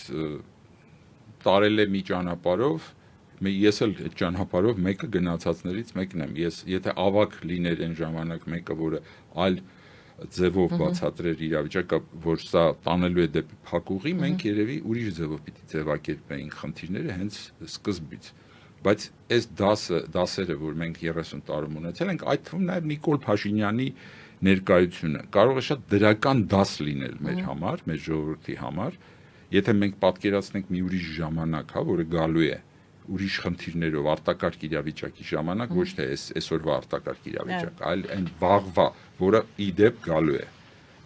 տարել է մի ճանապարհով, ես էլ այդ ճանապարհով մեկը գնացածներից մեկն եմ։ Ես եթե ավակ լիներ այն ժամանակ մեկը, որը այլ ձևով բացատրեր իրավիճակը, որ սա տանելու է դեպի փակուղի, մենք երևի ուրիշ ձևով պիտի ձևակերպեինք խնդիրները հենց սկզբից։ Բայց այս դասերը, որ մենք 30 տարում ունեցել ենք, այդ թվում նաև Նիկոլ Փաշինյանի ներկայությունը կարող է շատ դրական դաս լինել մեր համար, մեր ժողովրդի համար, եթե մենք պատկերացնենք մի ուրիշ ժամանակ, հա, որը գալու է ուրիշ խնդիրներով արտակարգ իրավիճակի ժամանակ, ոչ թե այսօրվա արտակարգ իրավիճակ, այլ այն վաղվա, որը իդեպ գալու է,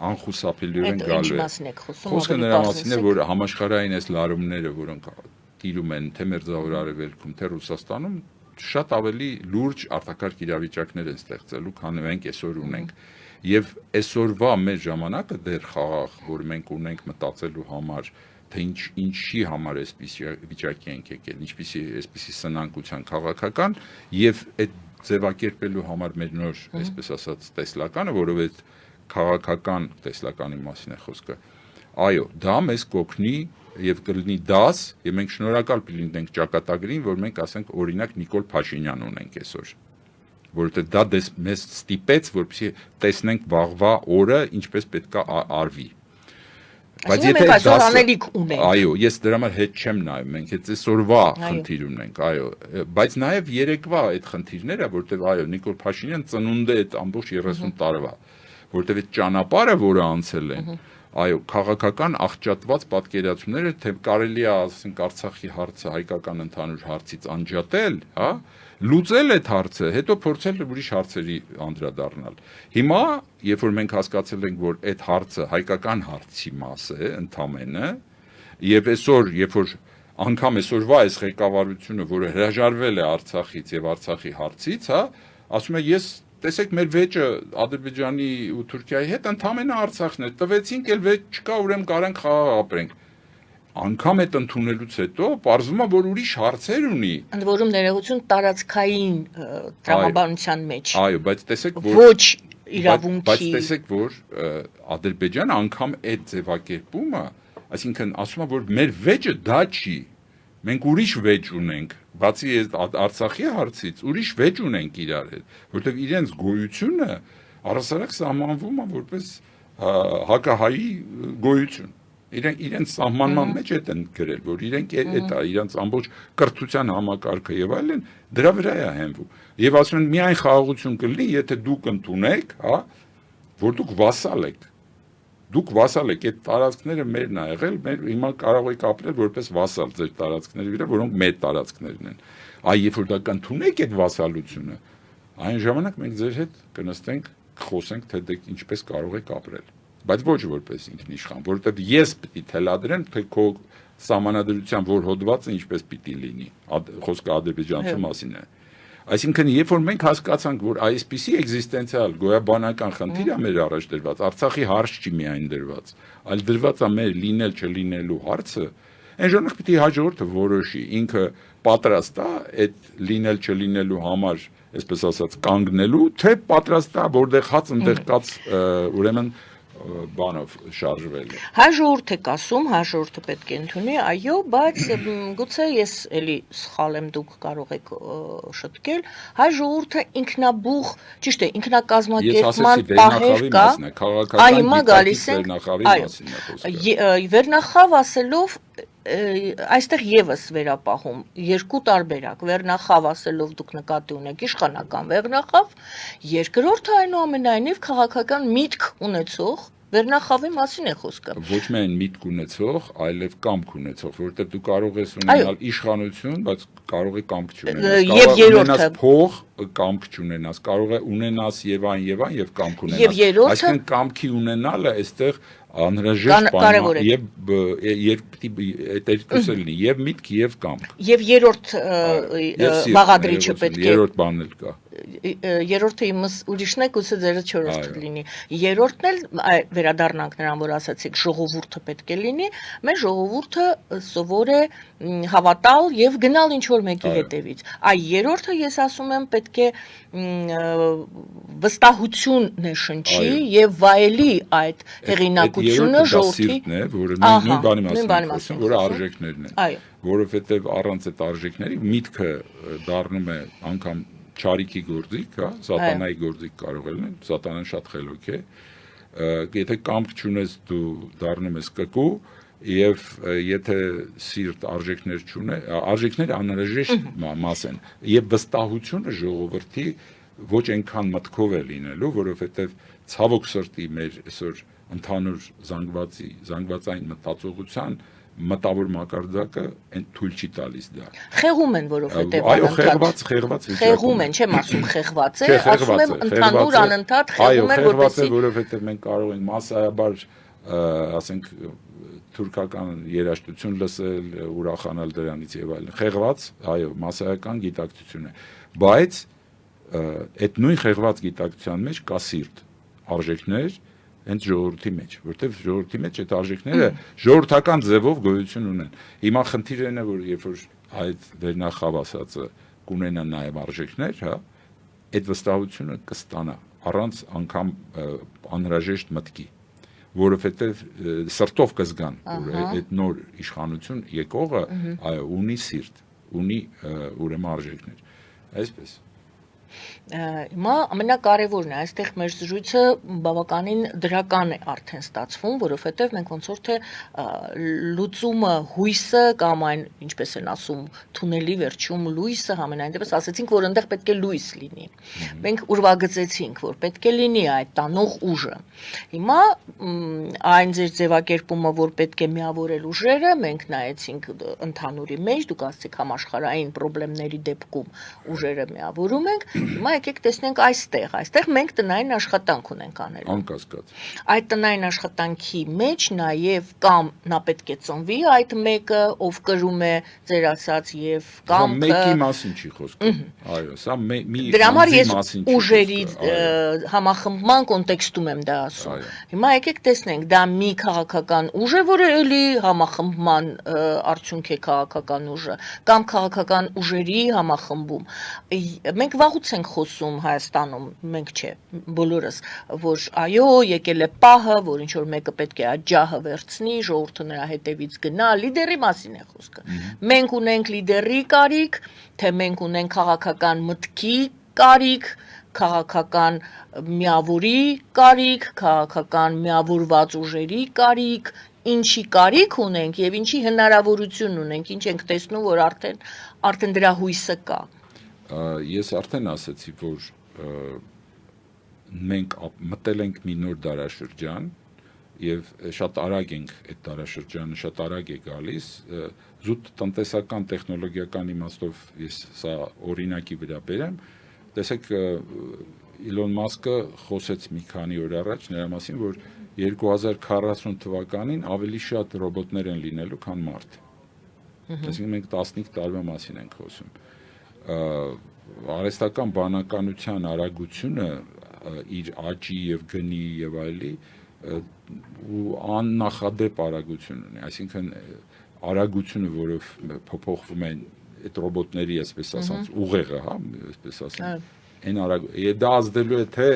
անխուսափելիորեն գալու է։ Խոսքը նրա մասին է, որ համաշխարհային այս լարումները, որոնք տիրում են թե Մերձավոր Արևելքում, թե Ռուսաստանում, շատ ավելի լուրջ արտակարգ իրավիճակներ են ստեղծելու, քան մենք այսօր ունենք։ Եվ այսօրվա մեր ժամանակը դեռ խաղաղ, որ մենք ունենք մտածելու համար, թե ինչի համար այսպիսի վիճակի ենք եկել, այսպիսի սնանկության քաղաքական եւ այդ ձևակերպելու համար մեր նոր, այսպես ասած, տեսլականը, որովհետեւ քաղաքական տեսլականի մասին է խոսքը։ Այո, դա մեզ կօգնի եւ կլինի դաս, եւ մենք շնորհակալ կլինենք ճակատագրին, որ մենք ասենք օրինակ Նիկոլ Փաշինյան ունենք այսօր, որովհետեւ դա մեզ ստիպեց, որպեսզի տեսնենք վաղվա օրը ինչպես պետք է արվի։ Բայց եթե այսօր անելիք ունենք։ Այո, ես դրա համար հետ չեմ նայում, մենք այդ այսօրվա խնդիր ունենք, այո, բայց նաև երեկվա այդ խնդիրները, որտեղ այո, Նիկոլ Փաշինյան ծնունդ է այդ ամբողջ 30 տարվա, որտեղ այդ ճանապարհը, որը անցել են, այո, քաղաքական աղճատված պատկերացումները, թե կարելի է, ասենք, Արցախի հարցը հայկական ընդհանուր հարցից անջատել, հա, լուծել այդ հարցը, հետո փորձել ուրիշ հարցերի անդրադառնալ։ Հիմա, երբ որ մենք հասկացել ենք, որ այդ հարցը հայկական հարցի մաս է, ընդամենը, եւ այսօր, երբ որ անգամ այսօրվա այս ղեկավարությունը, որը հրաժարվել է Արցախից եւ Արցախի հարցից, հա, ասում է ես տեսեք մեր վեճը Ադրբեջանի ու Թուրքիայի հետ ընդամենը Արցախն է, տվեցինք, էլ վեճ չկա, ուրեմն կարանք խաղաղ ապրենք։ Անգամ այդ ընդունելուց հետո պարզվում է, որ ուրիշ հարցեր ունի։ Ընդ որում ներողություն տարածքային տրամաբանության մեջ։ Այո, բայց տեսեք, որ ոչ իրավունքի։ Բայց տեսեք, որ Ադրբեջանը անգամ այդ ձևակերպումը, այսինքն ասում է, որ մեր վեճը դա չի։ Մենք ուրիշ վեճ ունենք, բացի Արցախի հարցից, ուրիշ վեճ ունենք իրար հետ, որտեղ իրենց գոյությունը առհասարակ սահմանվում է որպես հակահայի գոյություն։ Իրենց սահմանման մեջ այդ են գրել, որ իրենք այդ է, իրենց ամբողջ կրթության համակարգը եւ այլն դրա վրա է հենվում։ Եվ ասում են միայն խաղաղություն կլինի, եթե դուք ընդունեք, հա, որ դուք վասալ եք։ Դուք վասալ եք, այդ տարածքները մերն ա եղել, մեր հիմա կարող եք ապրել որպես վասալ ձեր տարածքների վրա, որոնք մեր տարածքներն են։ Այ երբ որ դա կընդունեք այդ վասալությունը, այն ժամանակ մենք ձեր հետ կնստենք, կխոսենք, թե դուք ինչպես կարող եք ապրել։ Բայց ոչ որպես ինքնիշխան, որովհետև ես պիտի թելադրեմ, թե քո սահմանադրության որ հոդվածը ինչպես պիտի լինի։ Խոսքը ադրբեջանցու մասին է։ Այսինքն, երբ որ մենք հասկացանք, որ այսպիսի էգզիստենցիալ գոյաբանական խնդիր է մեր առաջ դրված, Արցախի հարց չի միայն դրված, այլ դրված է մեր լինել չլինելու հարցը, այն ժամանակ պիտի հաջորդը որոշի, ինքը պատրաստ է այդ լինել չլինելու համար, այսպես ասած, կանգնելու, թե պատրաստ է որտեղ հաց ընդեղ կաց, ուրեմն բանով շարժվել է։ Հայ ժողովուրդ եք ասում, հայ ժողովուրդը պետք է ընդունի, այո, բայց գուցե ես էլի սխալ եմ, դուք կարող եք շտկել, հայ ժողովուրդը ինքնաբուխ, ճիշտ է, ինքնակազմակերպման պահեր կա, այ հիմա գալիս ենք, վերնախավ ասելով այստեղ եւս վերապահում երկու տարբերակ վերնախավ ասելով դուք նկատի ունեք իշխանական վերնախավ, երկրորդը այնուամենայնիվ քաղաքական միտք ունեցող վերնախավի մասին է խոսքը։ Ոչ միայն միտք ունեցող, այլև կամք ունեցող, որովհետև դու կարող ես ունենալ իշխանություն, բայց կարող է կամք չունենաս։ Եվ երրորդը փող, կամք չունենաս, կարող է ունենաս եւ այն եւ կամք ունենաս։ Եվ երրորդը այսինքն կամքի ունենալը այստեղ անհրաժեշտ բան է եւ այդ երկուսը լինի եւ միտք եւ կամք։ Եվ երրորդ բաղադրիչը պետք է երրորդ բանն էլ կա։ Երրորդը իմս ուրիշն է, գուցե ձերը չորրորդը լինի։ Երրորդն էլ վերադառնանք նրան, որ ասացիք, ժողովուրդը պետք է լինի, մեր ժողովուրդը սովոր է հավատալ եւ գնալ ինչ որ մեկի հետևից։ Այ երրորդը ես ասում եմ պետք է վստահություն նշնչի եւ վայելի այդ հեղինակությունը ժողովրդի է, որը նույն բանի մասին, որը արժեքներն են։ Որովհետեւ առանց այդ արժեքների միտքը դառնում է անգամ չարիքի գործիք, հա, սատանայի գործիք կարող է լինել, սատանան շատ խելոք է։ Եթե կամք չունես, դու դառնում ես կկու, եւ եթե սիրտ արժեքներ չունե, արժեքները անհրաժեշտ մաս են, եւ վստահությունը ժողովրդի ոչ այնքան մտքով է լինելու, որովհետեւ ցավոք սրտի մեր այսօր ընդհանուր զանգվածային մտածողության մտավոր մակարդակը այն թույլ չի տալիս դա։ Խեղում են, որովհետև այո, խեղված խեղում են, չեմ ասում խեղված է, ասում եմ ընդհանուր անընդհատ խեղում են, որովհետև որովհետև մենք կարող ենք massայաբար, ասենք, թուրքական երաժշտություն լսել, ուրախանալ դրանից եւ այլն։ Խեղված, այո, massայական գիտակցություն է, բայց այդ նույն խեղված գիտակցության մեջ կա սիրտ, արժեքներ հենց ժողովրդի մեջ, որտեղ ժողովրդի մեջ այդ արժեքները ժողովրդական ձևով գոյություն ունեն։ Հիմա խնդիրն է, որ երբ որ այդ վերնախավ ասածը կունենա նաև արժեքներ, հա, այդ վստահությունը կստանա առանց անգամ անհրաժեշտ մտքի, որովհետև սրտով կզգան, որ այդ նոր իշխանություն եկողը այո ունի սիրտ, ունի ուրեմն արժեքներ։ Այսպես Հիմա ամենակարևորն է, այստեղ մեր զրույցը բավականին դրական է արդեն ստացվում, որովհետև մենք ոնց որ թե լուծումը հույսը կամ այն, ինչպես են ասում, թունելի վերջում լույսը համենայն դեպս ասացինք, որ այնտեղ պետք է լույս լինի։ Մենք ուրվագծեցինք, որ պետք է լինի այդ տանող ուժը։ Հիմա այն ձեր ձևակերպումը, որ պետք է միավորել ուժերը, մենք նայեցինք ընդհանուրի մեջ, դուք ասացիք համաշխարհային խնդիրների դեպքում ուժերը միավորում ենք, հիմա եկեք տեսնենք այստեղ մենք տնային աշխատանք ունենք անելու։ Անկասկած։ Այդ տնային աշխատանքի մեջ նաև կամ նա պետք է ծնվի այդ մեկը, ով կրում է ձեր ասած եւ կամ մեկի մասին չի խոսքը։ Այո, սա մի դրա համար ես մասին չի ուժերի խոսքը, համախմբման կոնտեքստում եմ դա ասում։ Այո։ Հիմա եկեք տեսնենք, դա մի քաղաքական ուժ է, որը էլի համախմբման արդյունք է քաղաքական ուժը, կամ քաղաքական ուժերի համախմբում։ Մենք վաղուց ենք խոսում Հայաստանում, մենք չէ, բոլորս, որ այո, եկել է պահը, որ ինչ որ մեկը պետք է այդ ջահը վերցնի, ժողովուրդը նրա հետևից գնա, լիդերի մասին է խոսքը։ Մենք ունենք լիդերի կարիք, թե մենք ունենք քաղաքական մտքի կարիք, քաղաքական միավորի կարիք, քաղաքական միավորված ուժերի կարիք, ինչի կարիք ունենք եւ ինչի հնարավորություն ունենք, ինչ ենք տեսնում, որ արդեն դրա հույսը կա։ Ես արդեն ասացի, որ մենք մտել ենք մի նոր դարաշրջան եւ շատ արագ ենք այդ դարաշրջանը շատ արագ է գալիս զուտ տնտեսական տեխնոլոգիական իմաստով ես սա օրինակի վրա բերեմ տեսեք Իլոն Մասկը խոսեց մի քանի օր առաջ նրա մասին որ 2040 թվականին ավելի շատ ռոբոտներ են լինելու քան մարդ այսինքն մենք 15 տարվա մասին ենք խոսում արհեստական բանականության արագությունը իր աճի եւ գնի եւ այլի ու աննախադեպ արագություն ունի, այսինքն արագությունը, որով փոփոխվում են այդ ռոբոտների, այսպես ասած, ուղեղը, հա, այսպես ասեմ, այն արագ, դա ազդելու է թե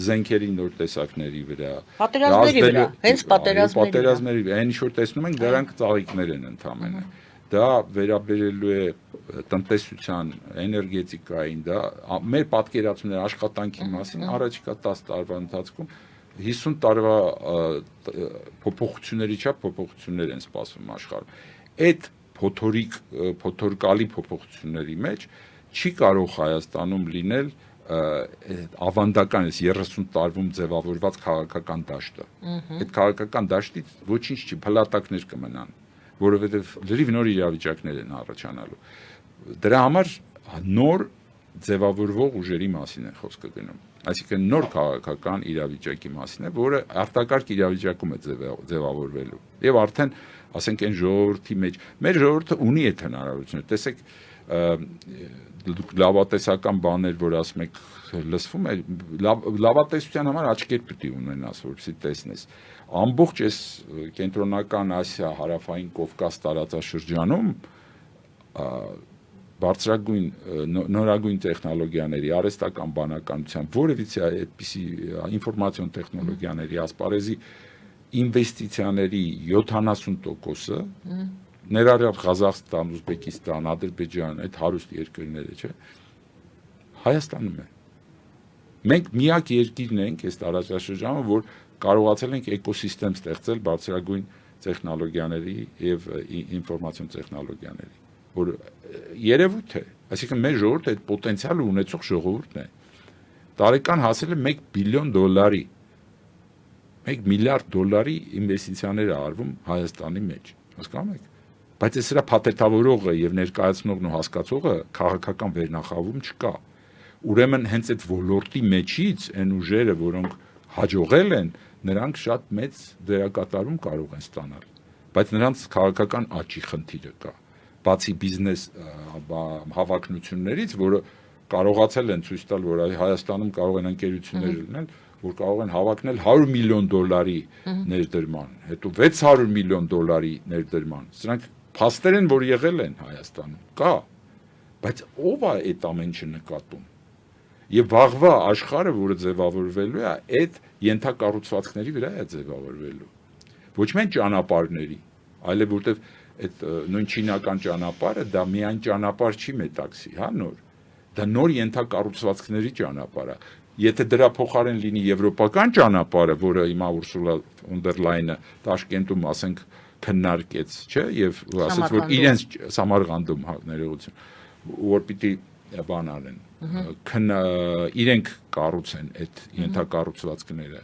զենքերի նոր տեսակների վրա, պատերազմների վրա, հենց պատերազմների, այն ինչ որ տեսնում ենք, դրանք ծաղիկներ են ընդամենը։ Դա վերաբերելու է տնտեսության, էներգետիկային, դա մեր պատկերացումները աշխատանքի մասին առաջիկա 10 տարվա ընթացքում 50 տարվա փոփոխությունների չափ փոփոխություններ են սպասվում աշխարհում։ Այդ փոթորկալի փոփոխությունների մեջ չի կարող Հայաստանում լինել ավանդական 30 տարվում ձևավորված քաղաքական դաշտը։ Այդ քաղաքական դաշտից ոչինչ չի, փլատակներ կմնան, որովհետև լրիվ նոր իրավիճակներ են առաջանալու։ Դրա համար նոր ձևավորվող ուժերի մասին է խոսքը գնում։ Այսինքն նոր քաղաքական իրավիճակի մասին է, որը արտակարգ իրավիճակում է ձևավորվելու։ Եվ արդեն, ասենք, այն ժողովրդի մեջ, մեր ժողովուրդը ունի այդ հնարավորությունը։ Տեսեք, լավատեսական բաներ, որ ասում եք, լսվում է, լավատեսության համար աչքեր պետք է ունենաս, որպեսզի տեսնես։ Ամբողջ այս կենտրոնական Ասիա, հարավային Կովկաս տարածաշրջանում բարձրագույն նորագույն տեխնոլոգիաների, արհեստական բանականության, որևիցե այդպիսի ինֆորմացիոն տեխնոլոգիաների ասպարեզի ինվեստիցիաների 70%-ը ներառյալ Ղազախստան, Ուզբեկիստան, Ադրբեջան, այդ հարուստ երկրները, չէ, Հայաստանում է։ Մենք միակ երկիրն ենք այս տարածաշրջանում, որ կարողացել ենք էկոսիստեմ ստեղծել բարձրագույն տեխնոլոգիաների եւ ինֆորմացիոն տեխնոլոգիաների, որ երևույթ է, այսինքն մեր ժողովուրդը այդ պոտենցիալը ունեցող ժողովուրդն է։ Տարեկան հասել է 1 բիլիոն դոլարի, 1 միլիարդ դոլարի ինվեստիցիաներ արվում Հայաստանի մեջ, հասկանում եք։ Բայց այս սրա փաթեթավորողը եւ ներկայացնողն ու հասկացողը քաղաքական վերնախավում չկա։ Ուրեմն հենց այդ ոլորտի մեջից այն ուժերը, որոնք հաջողել են, նրանք շատ մեծ դերակատարում կարող են ստանալ, բայց նրանց քաղաքական աճի խնդիրը կա։ Բացի բիզնես հավակնություններից, որը կարողացել են ցույց տալ, որ Հայաստանում կարող են ընկերություններ լինել, որ կարող են հավակնել 100 միլիոն դոլարի ներդրման, հետո 600 միլիոն դոլարի ներդրման։ Սրանք փաստեր են, որ եղել են Հայաստանում, կա, բայց ով է այդ ամենը նկատում։ Եվ վաղվա աշխարհը, որը ձևավորվելու է, այդ ենթակառուցվածքների վրա է ձևավորվելու։ Ոչ միայն ճանապարհների, այլև որտեվ այդ նույն չինական ճանապարհը դա միայն ճանապարհ չի մետաքսի, հա նոր։ դա նոր ենթակառուցվածքների ճանապարհ է։ Եթե դրա փոխարեն լինի եվրոպական ճանապարհը, որը հիմա Ուրսուլա ֆոն դեր Լայնը Տաշկենտում, ասենք, քննարկեց, չէ, եւ ասաց, որ իրենց Սամարգանդում ներողություն, որ պիտի բան անեն, իրենք կառուցեն այդ ենթակառուցվածքները,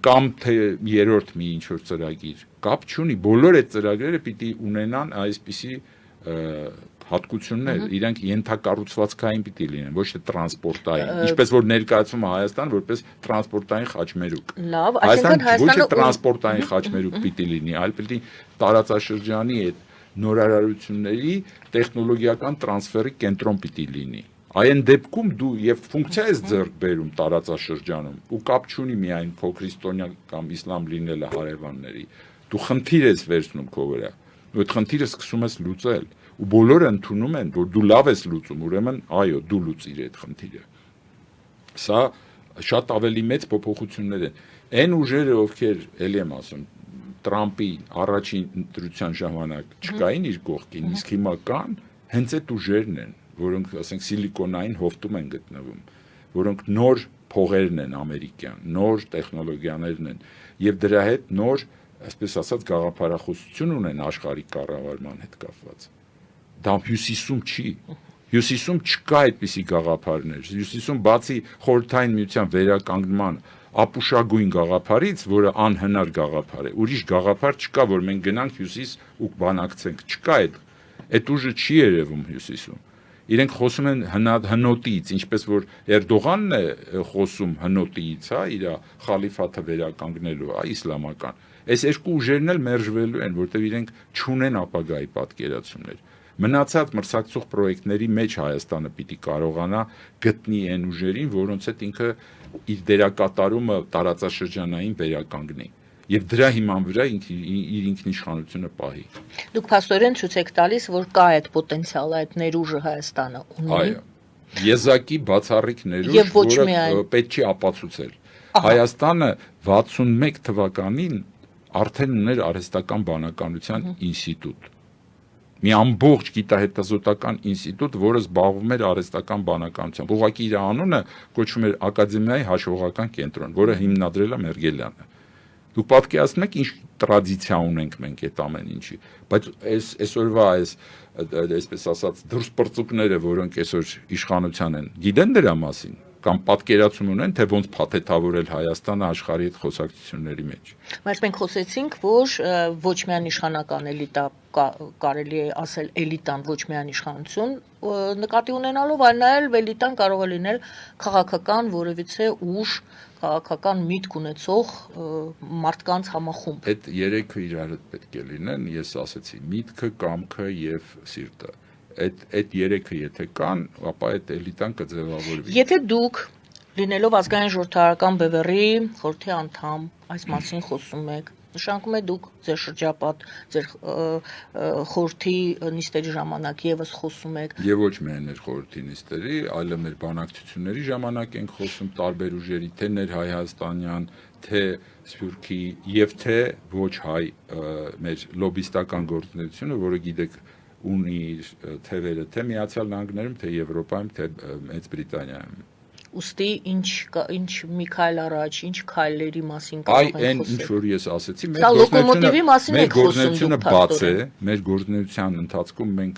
կամ թե երրորդ մի ինչ-որ ծրագիր, կապ չունի, բոլոր այդ ծրագրերը պիտի ունենան այսպիսի հատկություններ, իրենք ենթակառուցվածքային պիտի լինեն, ոչ թե տրանսպորտային, ինչպես որ ներկայացվում է Հայաստան, որպես տրանսպորտային խաչմերուկ։ Լավ, Հայաստանը ոչ թե տրանսպորտային խաչմերուկ պիտի լինի, այլ պիտի տարածաշրջանի այդ նորարարությունների տեխնոլոգիական տրանսֆերի կենտրոն պիտի լինի։ Այն դեպքում դու եւ ֆունկցիա ես ձեռք բերում տարածաշրջանում ու կապ չունի միայն փոքրիստոնյա կամ իսլամ լինելը հարևանների, դու խնդիր ես վերցնում քո վրա, ու այդ խնդիրը սկսում ես լուծել, ու բոլորը ընդունում են, որ դու լավ ես լուծում, ուրեմն այո, դու լուծիր այդ խնդիրը։ Սա շատ ավելի մեծ փոփոխություններ են։ Այն ուժերը, ովքեր, ելի եմ ասում, Տրամպի առաջին ընտրության ժամանակ չկային իր կողքին, իսկ հիմա կան, հենց այդ ուժերն են, որոնք, ասենք, սիլիկոնային հովտում են գտնվում, որոնք նոր փողերն են ամերիկյան, նոր տեխնոլոգիաներն են, եւ դրա հետ նոր, այսպես ասած, գաղափարախոսություն ունեն աշխարհի կառավարման հետ կապված։ Դա հյուսիսում չի։ Հյուսիսում չկա այդպիսի գաղափարներ։ Հյուսիսում բացի խորհրդային միության վերականգնման ապուշագույն գաղափարից, որը անհնար գաղափար է, ուրիշ գաղափար չկա, որ մենք գնանք հյուսիս ու բանակցենք, չկա այդ ուժը չի երևում հյուսիսում։ Իրենք խոսում են հնոտից, ինչպես որ Էրդողանն է խոսում հնոտից, հա, իր խալիֆաթը վերականգնելու, հա, իսլամական։ Այս երկու ուժերն էլ մերժվելու են, որտեղ իրենք չունեն ապագայի պատկերացումներ։ Մնացած մրցակցող պրոյեկտների մեջ Հայաստանը պիտի կարողանա գտնի այն ուժերին, որոնց հետ ինքը իր դերակատարումը տարածաշրջանային վերականգնի եւ դրա հիման վրա իր ինքնիշխանությունը պահի։ Դուք փաստորեն ցույց եք տալիս, որ կա այդ պոտենցիալը, այդ ներուժը Հայաստանը ունի։ Այո։ Եզակի բացառիկ ներուժ, որը պետք չի ապացուցել։ Հայաստանը 61 թվականին արդեն ուներ արհեստական բանականության ինստիտուտ։ Մի ամբողջ գիտահետազոտական ինստիտուտ, որը զբաղվում էր արհեստական բանականությամբ։ Ուղղակի իր անունը կոչվում էր Ակադեմիայի հաշվողական կենտրոն, որը հիմնադրել է Մերգելյանը։ Դուք պատկերացնում եք ինչ տրադիցիա ունենք մենք այդ ամեն ինչի, բայց այսօրվա այսպես ասած դուրս պրծուկները, որոնք այսօր իշխանության են, գիտեն դրա մասին կամ պատկերացում ունեն, թե ոնց փաթեթավորել Հայաստանը աշխարհի հետ խոսակցությունների մեջ։ Բայց մենք խոսեցինք, որ ոչ միայն իշխանական էլիտա, կարելի է ասել էլիտան ոչ միայն իշխանություն նկատի ունենալով, այլ նաև էլիտան կարող է լինել քաղաքական որևիցե ուժ, քաղաքական միտք ունեցող մարդկանց համախումբ։ Այդ երեքը իրար հետ պետք է լինեն, ես ասացի, միտքը, կամքը եւ սիրտը։ Այդ երեքը եթե կան, ապա այդ էլիտան կձևավորվի։ Եթե դուք լինելով ազգային ժողովրդական բևեռի խորհրդի անդամ այս մասին խոսում եք, նշանակում է դուք ձեր շրջապատ, ձեր խորհրդի նիստերի ժամանակ եւս խոսում եք։ Եվ ոչ միայն մեր խորհրդի նիստերի, այլ մեր բանակցությունների ժամանակ ենք խոսում տարբեր ուժերի, թե ներհայաստանյան, թե Սփյուռքի եւ թե ոչ հայ մեր լոբիստական գործունեությունը, որը գիտեք ունի թևերը թե Միացյալ Նահանգներում, թե Եվրոպայում, թե Մեծ Բրիտանիայում։ Ոստի ինչ մի քայլ առաջ, ինչ քայլերի մասին կարող ենք խոսել։ Այն ինչ որ ես ասացի, մեր գործունեությունը բաց է, մեր գործունեության ընթացքում մենք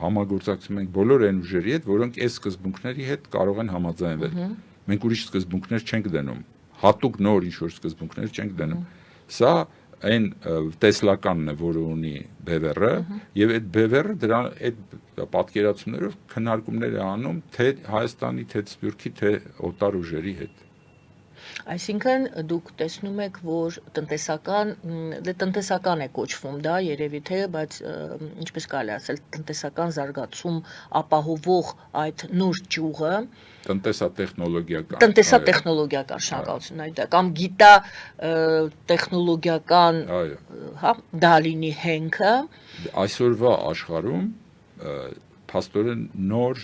համագործակցում ենք բոլոր այն ուժերի հետ, որոնք այս սկզբունքների հետ կարող են համաձայնվել։ Մենք ուրիշ սկզբունքներ չենք դնում, հատուկ նոր ինչ որ սկզբունքներ չենք դնում։ Սա այն տեսլականն է, որը ունի բևեռը, եւ այդ բևեռը դրա այդ պատկերացումներով քննարկումներ է անում թե Հայաստանի, թե Սփյուռքի, թե օտար ուժերի հետ։ Այսինքն դուք տեսնում եք, որ տնտեսական է կոչվում դա երևի թե, բայց ինչպես կարելի ասել, տնտեսական զարգացում ապահովող այդ նոր ճյուղը տնտեսատեխնոլոգիական շնորհակալություն այդ կամ գիտա տեխնոլոգիական, հա, դա լինի հենքը այսօրվա աշխարհում փաստորեն նոր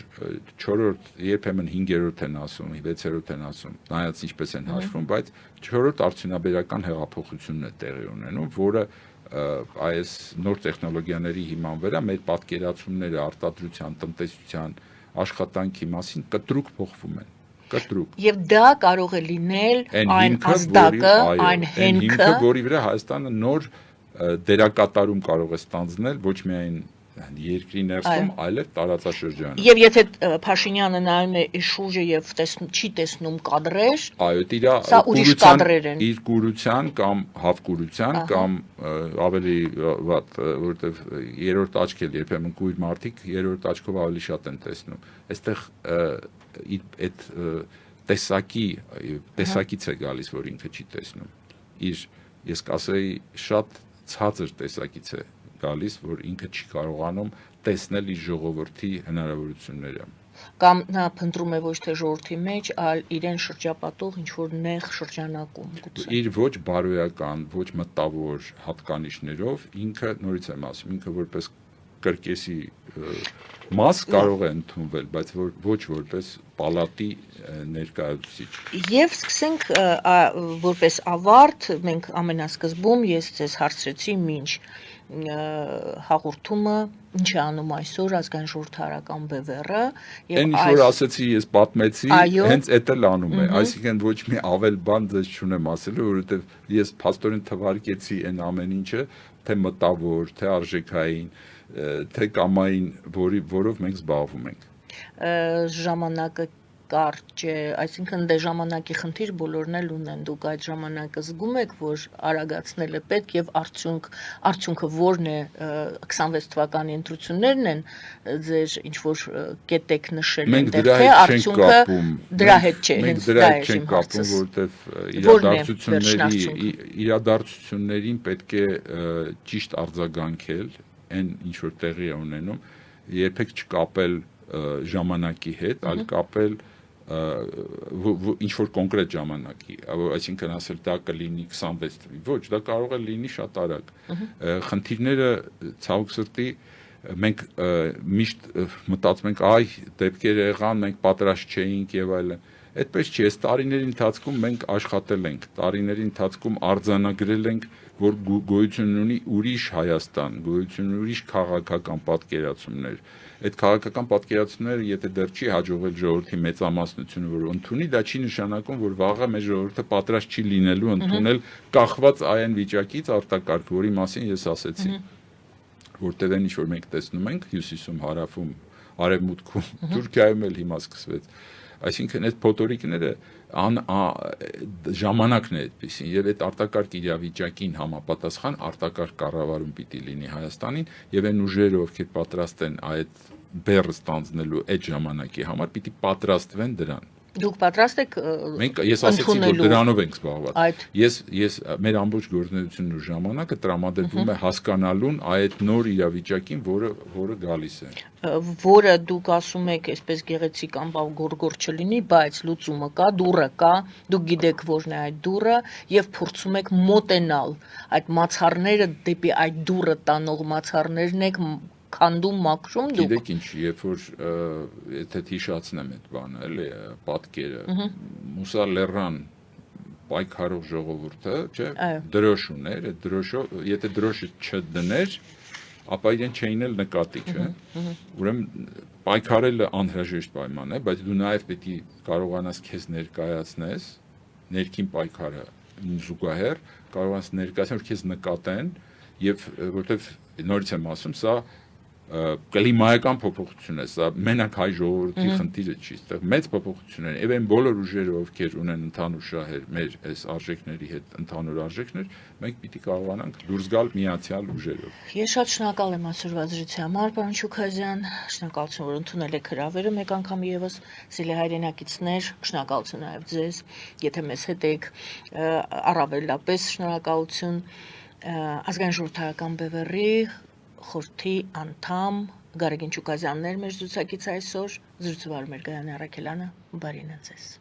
4-րդ, երբեմն 5-րդ են ասում, 6-րդ են ասում, նայած ինչպես են հաշվում, բայց 4-րդ արդյունաբերական հեղափոխությունն է տեղի ունենում, որը այս նոր տեխնոլոգիաների հիման վրա մեր պատկերացումները արտադրության, տնտեսության, աշխատանքի մասին կտրուկ փոխվում են, կտրուկ։ Եվ դա կարող է լինել այն ազդակը, այն հենքը, որի վրա Հայաստանը նոր դերակատարում կարող է ստանձնել ոչ միայն երկրի ներսում, այլև տարածաշրջանում։ Եվ եթե Փաշինյանը նայում է իր շուրջը եւ չի տեսնում կադրեր, այո, սա ուրիշ կադրեր են։ իր կուրության կամ հավկուրության կամ ավելի վատ, որովհետեւ երրորդ աչք էլ երբեմն կույր մարդիկ երրորդ աչքով ավելի շատ են տեսնում։ Այստեղ այդ տեսակից է գալիս, որ ինքը չի տեսնում։ Ես կասեի շատ ցածր տեսակից է գալիս, որ ինքը չի կարողանում տեսնել իր ժողովրդի հնարավորությունները։ Կամ նա փնտրում է ոչ թե ժողովրդի մեջ, այլ իրեն շրջապատող ինչ-որ նեղ շրջանակում գուցե։ Իր ոչ բարոյական, ոչ մտավոր հատկանիշներով ինքը, նորից եմ ասում, ինքը որպես կրկեսի մաս կարող է ընդունվել, բայց ոչ որպես պալատի ներկայացուցիչ։ Եվ սկսենք որպես ավարտ, մենք ամենասկզբում ես ձեզ հարցրեցի մինչ հաղորդումը ինչ է անում այսօր ազգային ժողովրդարական բևեռը եւ այն ինչ որ ասեցի ես պատմեցի հենց էդ էլ անում է, այսինքն ոչ մի ավել բան ձեզ չունեմ ասելու, որովհետեւ ես փաստորեն թվարկեցի այն ամեն ինչը, թե մտավոր, թե արժեքային, թե կամային, որով մենք զբաղվում ենք։ Ժամանակը կարճ է, այսինքն դե ժամանակի խնդիր բոլորն էլ ունեն, դուք այդ ժամանակը զգում եք, որ արագացնել է պետք եւ արդյունքը որն է 26 թվականի ընտրություններն են ձեր ինչ որ կետ եք նշել այնտեղ, թե արդյունքը դրա հետ չէ, հենց դրա հետ չենք կապում, որովհետեւ իրադարձություններին պետք է ճիշտ արձագանքել, այն ինչ որ տեղի է ունենում, երբեք չկապել ժամանակի հետ, այլ կապել ինչ որ կոնկրետ ժամանակի, այսինքն ասել դա կլինի 26 թվականին, ոչ, դա կարող է լինի շատ արագ։ Խնդիրները ցավոք սրտի մենք միշտ մտածում ենք, այ դեպքեր եղան, մենք պատրաստ չէինք եւ այլն։ Այդպես չի, այս տարիների ընթացքում մենք աշխատել ենք, տարիների ընթացքում արձանագրել ենք, որ գոյություն ունի ուրիշ Հայաստան, գոյություն ունի ուրիշ քաղաքական պատկերացումներ։ Այդ քաղաքական պատկերացումները, եթե դեռ չի հաջողվել ժողովրդի մեծամասնությունը, որ ընդունի, դա չի նշանակում, որ վաղը մեր ժողովուրդը պատրաստ չի լինելու ընդունել կախված այն վիճակից արտակարգ, որի մասին ես ասեցի, որտեղ այն ինչ որ մենք տեսնում ենք հյուսիսում, հարավում, արևմուտքում, Թուրքիայում էլ հիմա սկսվեց։ Այսինքն այդ փոթորիկները ժամանակն է այդպեսին եւ այդ արտակարգ իրավիճակին համապատասխան արտակարգ կառավարում պիտի լինի Հայաստանին եւ այն ուժերը, ովքեր պատրաստ են այդ բեռը ստանձնելու այդ ժամանակի համար, պիտի պատրաստվեն դրան։ Դուք պատրաստ եք ես ասացի, որ դրանով ենք զբաղված։ Ես մեր ամբողջ գործունեությունն ու ժամանակը տրամադրվում է հասկանալուն այդ նոր իրավիճակին, որը գալիս է։ Որը դուք ասում եք, այսպես գեղեցիկ ամբավ գորգոր չլինի, բայց լուծումը կա, դուռը կա, դուք գիտեք որն է այդ դուռը եւ փորձում եք մոտենալ այդ մացառները դեպի այդ դուռը տանող մացառներն եք քանդում մաքրում դուք։ Գիտեք ինչ, երբ որ եթե հիշացնեմ այդ բանը, էլի պատկերը, Մուսա Լեռան պայքարող ժողովուրդը, չէ, դրոշ ուներ, այդ դրոշով, եթե դրոշը չդներ, ապա իրեն չէին էլ նկատի, չէ։ Ուրեմն պայքարելը անհրաժեշտ պայման է, բայց դու նաև պետք է կարողանաս քեզ ներկայացնես ներքին պայքարը զուգահեռ, կարողանաս ներկայացնել, որ քեզ նկատեն եւ որովհետեւ նորից եմ ասում, սա կլիմայական փոփոխություն է, սա մենակ հայ ժողովրդի խնդիրը չի, այստեղ մեծ փոփոխություն է, եւ այն բոլոր ուժերը, ովքեր ունեն ընդհանուր շահեր մեր այս արժեքների հետ, ընդհանուր արժեքներ, մենք պիտի կարողանանք դուրս գալ միացյալ ուժերով։ Ես շատ շնորհակալ եմ այսօրվա զրույցի համար, պարոն Շուքազյան, շնորհակալություն, որ ընդունել եք հրավերը մեկ անգամ եւս, սիրելի հայրենակիցներ, շնորհակալություն նաեւ ձեզ, եթե մեզ հետ եք, առավելապես շնորհակալություն ազգային ժողովրդարական բևեռի խորհրդի անդամ Գարեգին Շուքազյանն էր մեր զրուցակից այսօր, զրուցվար մեր Գայանե Առաքելյանը, բարին ձեզ։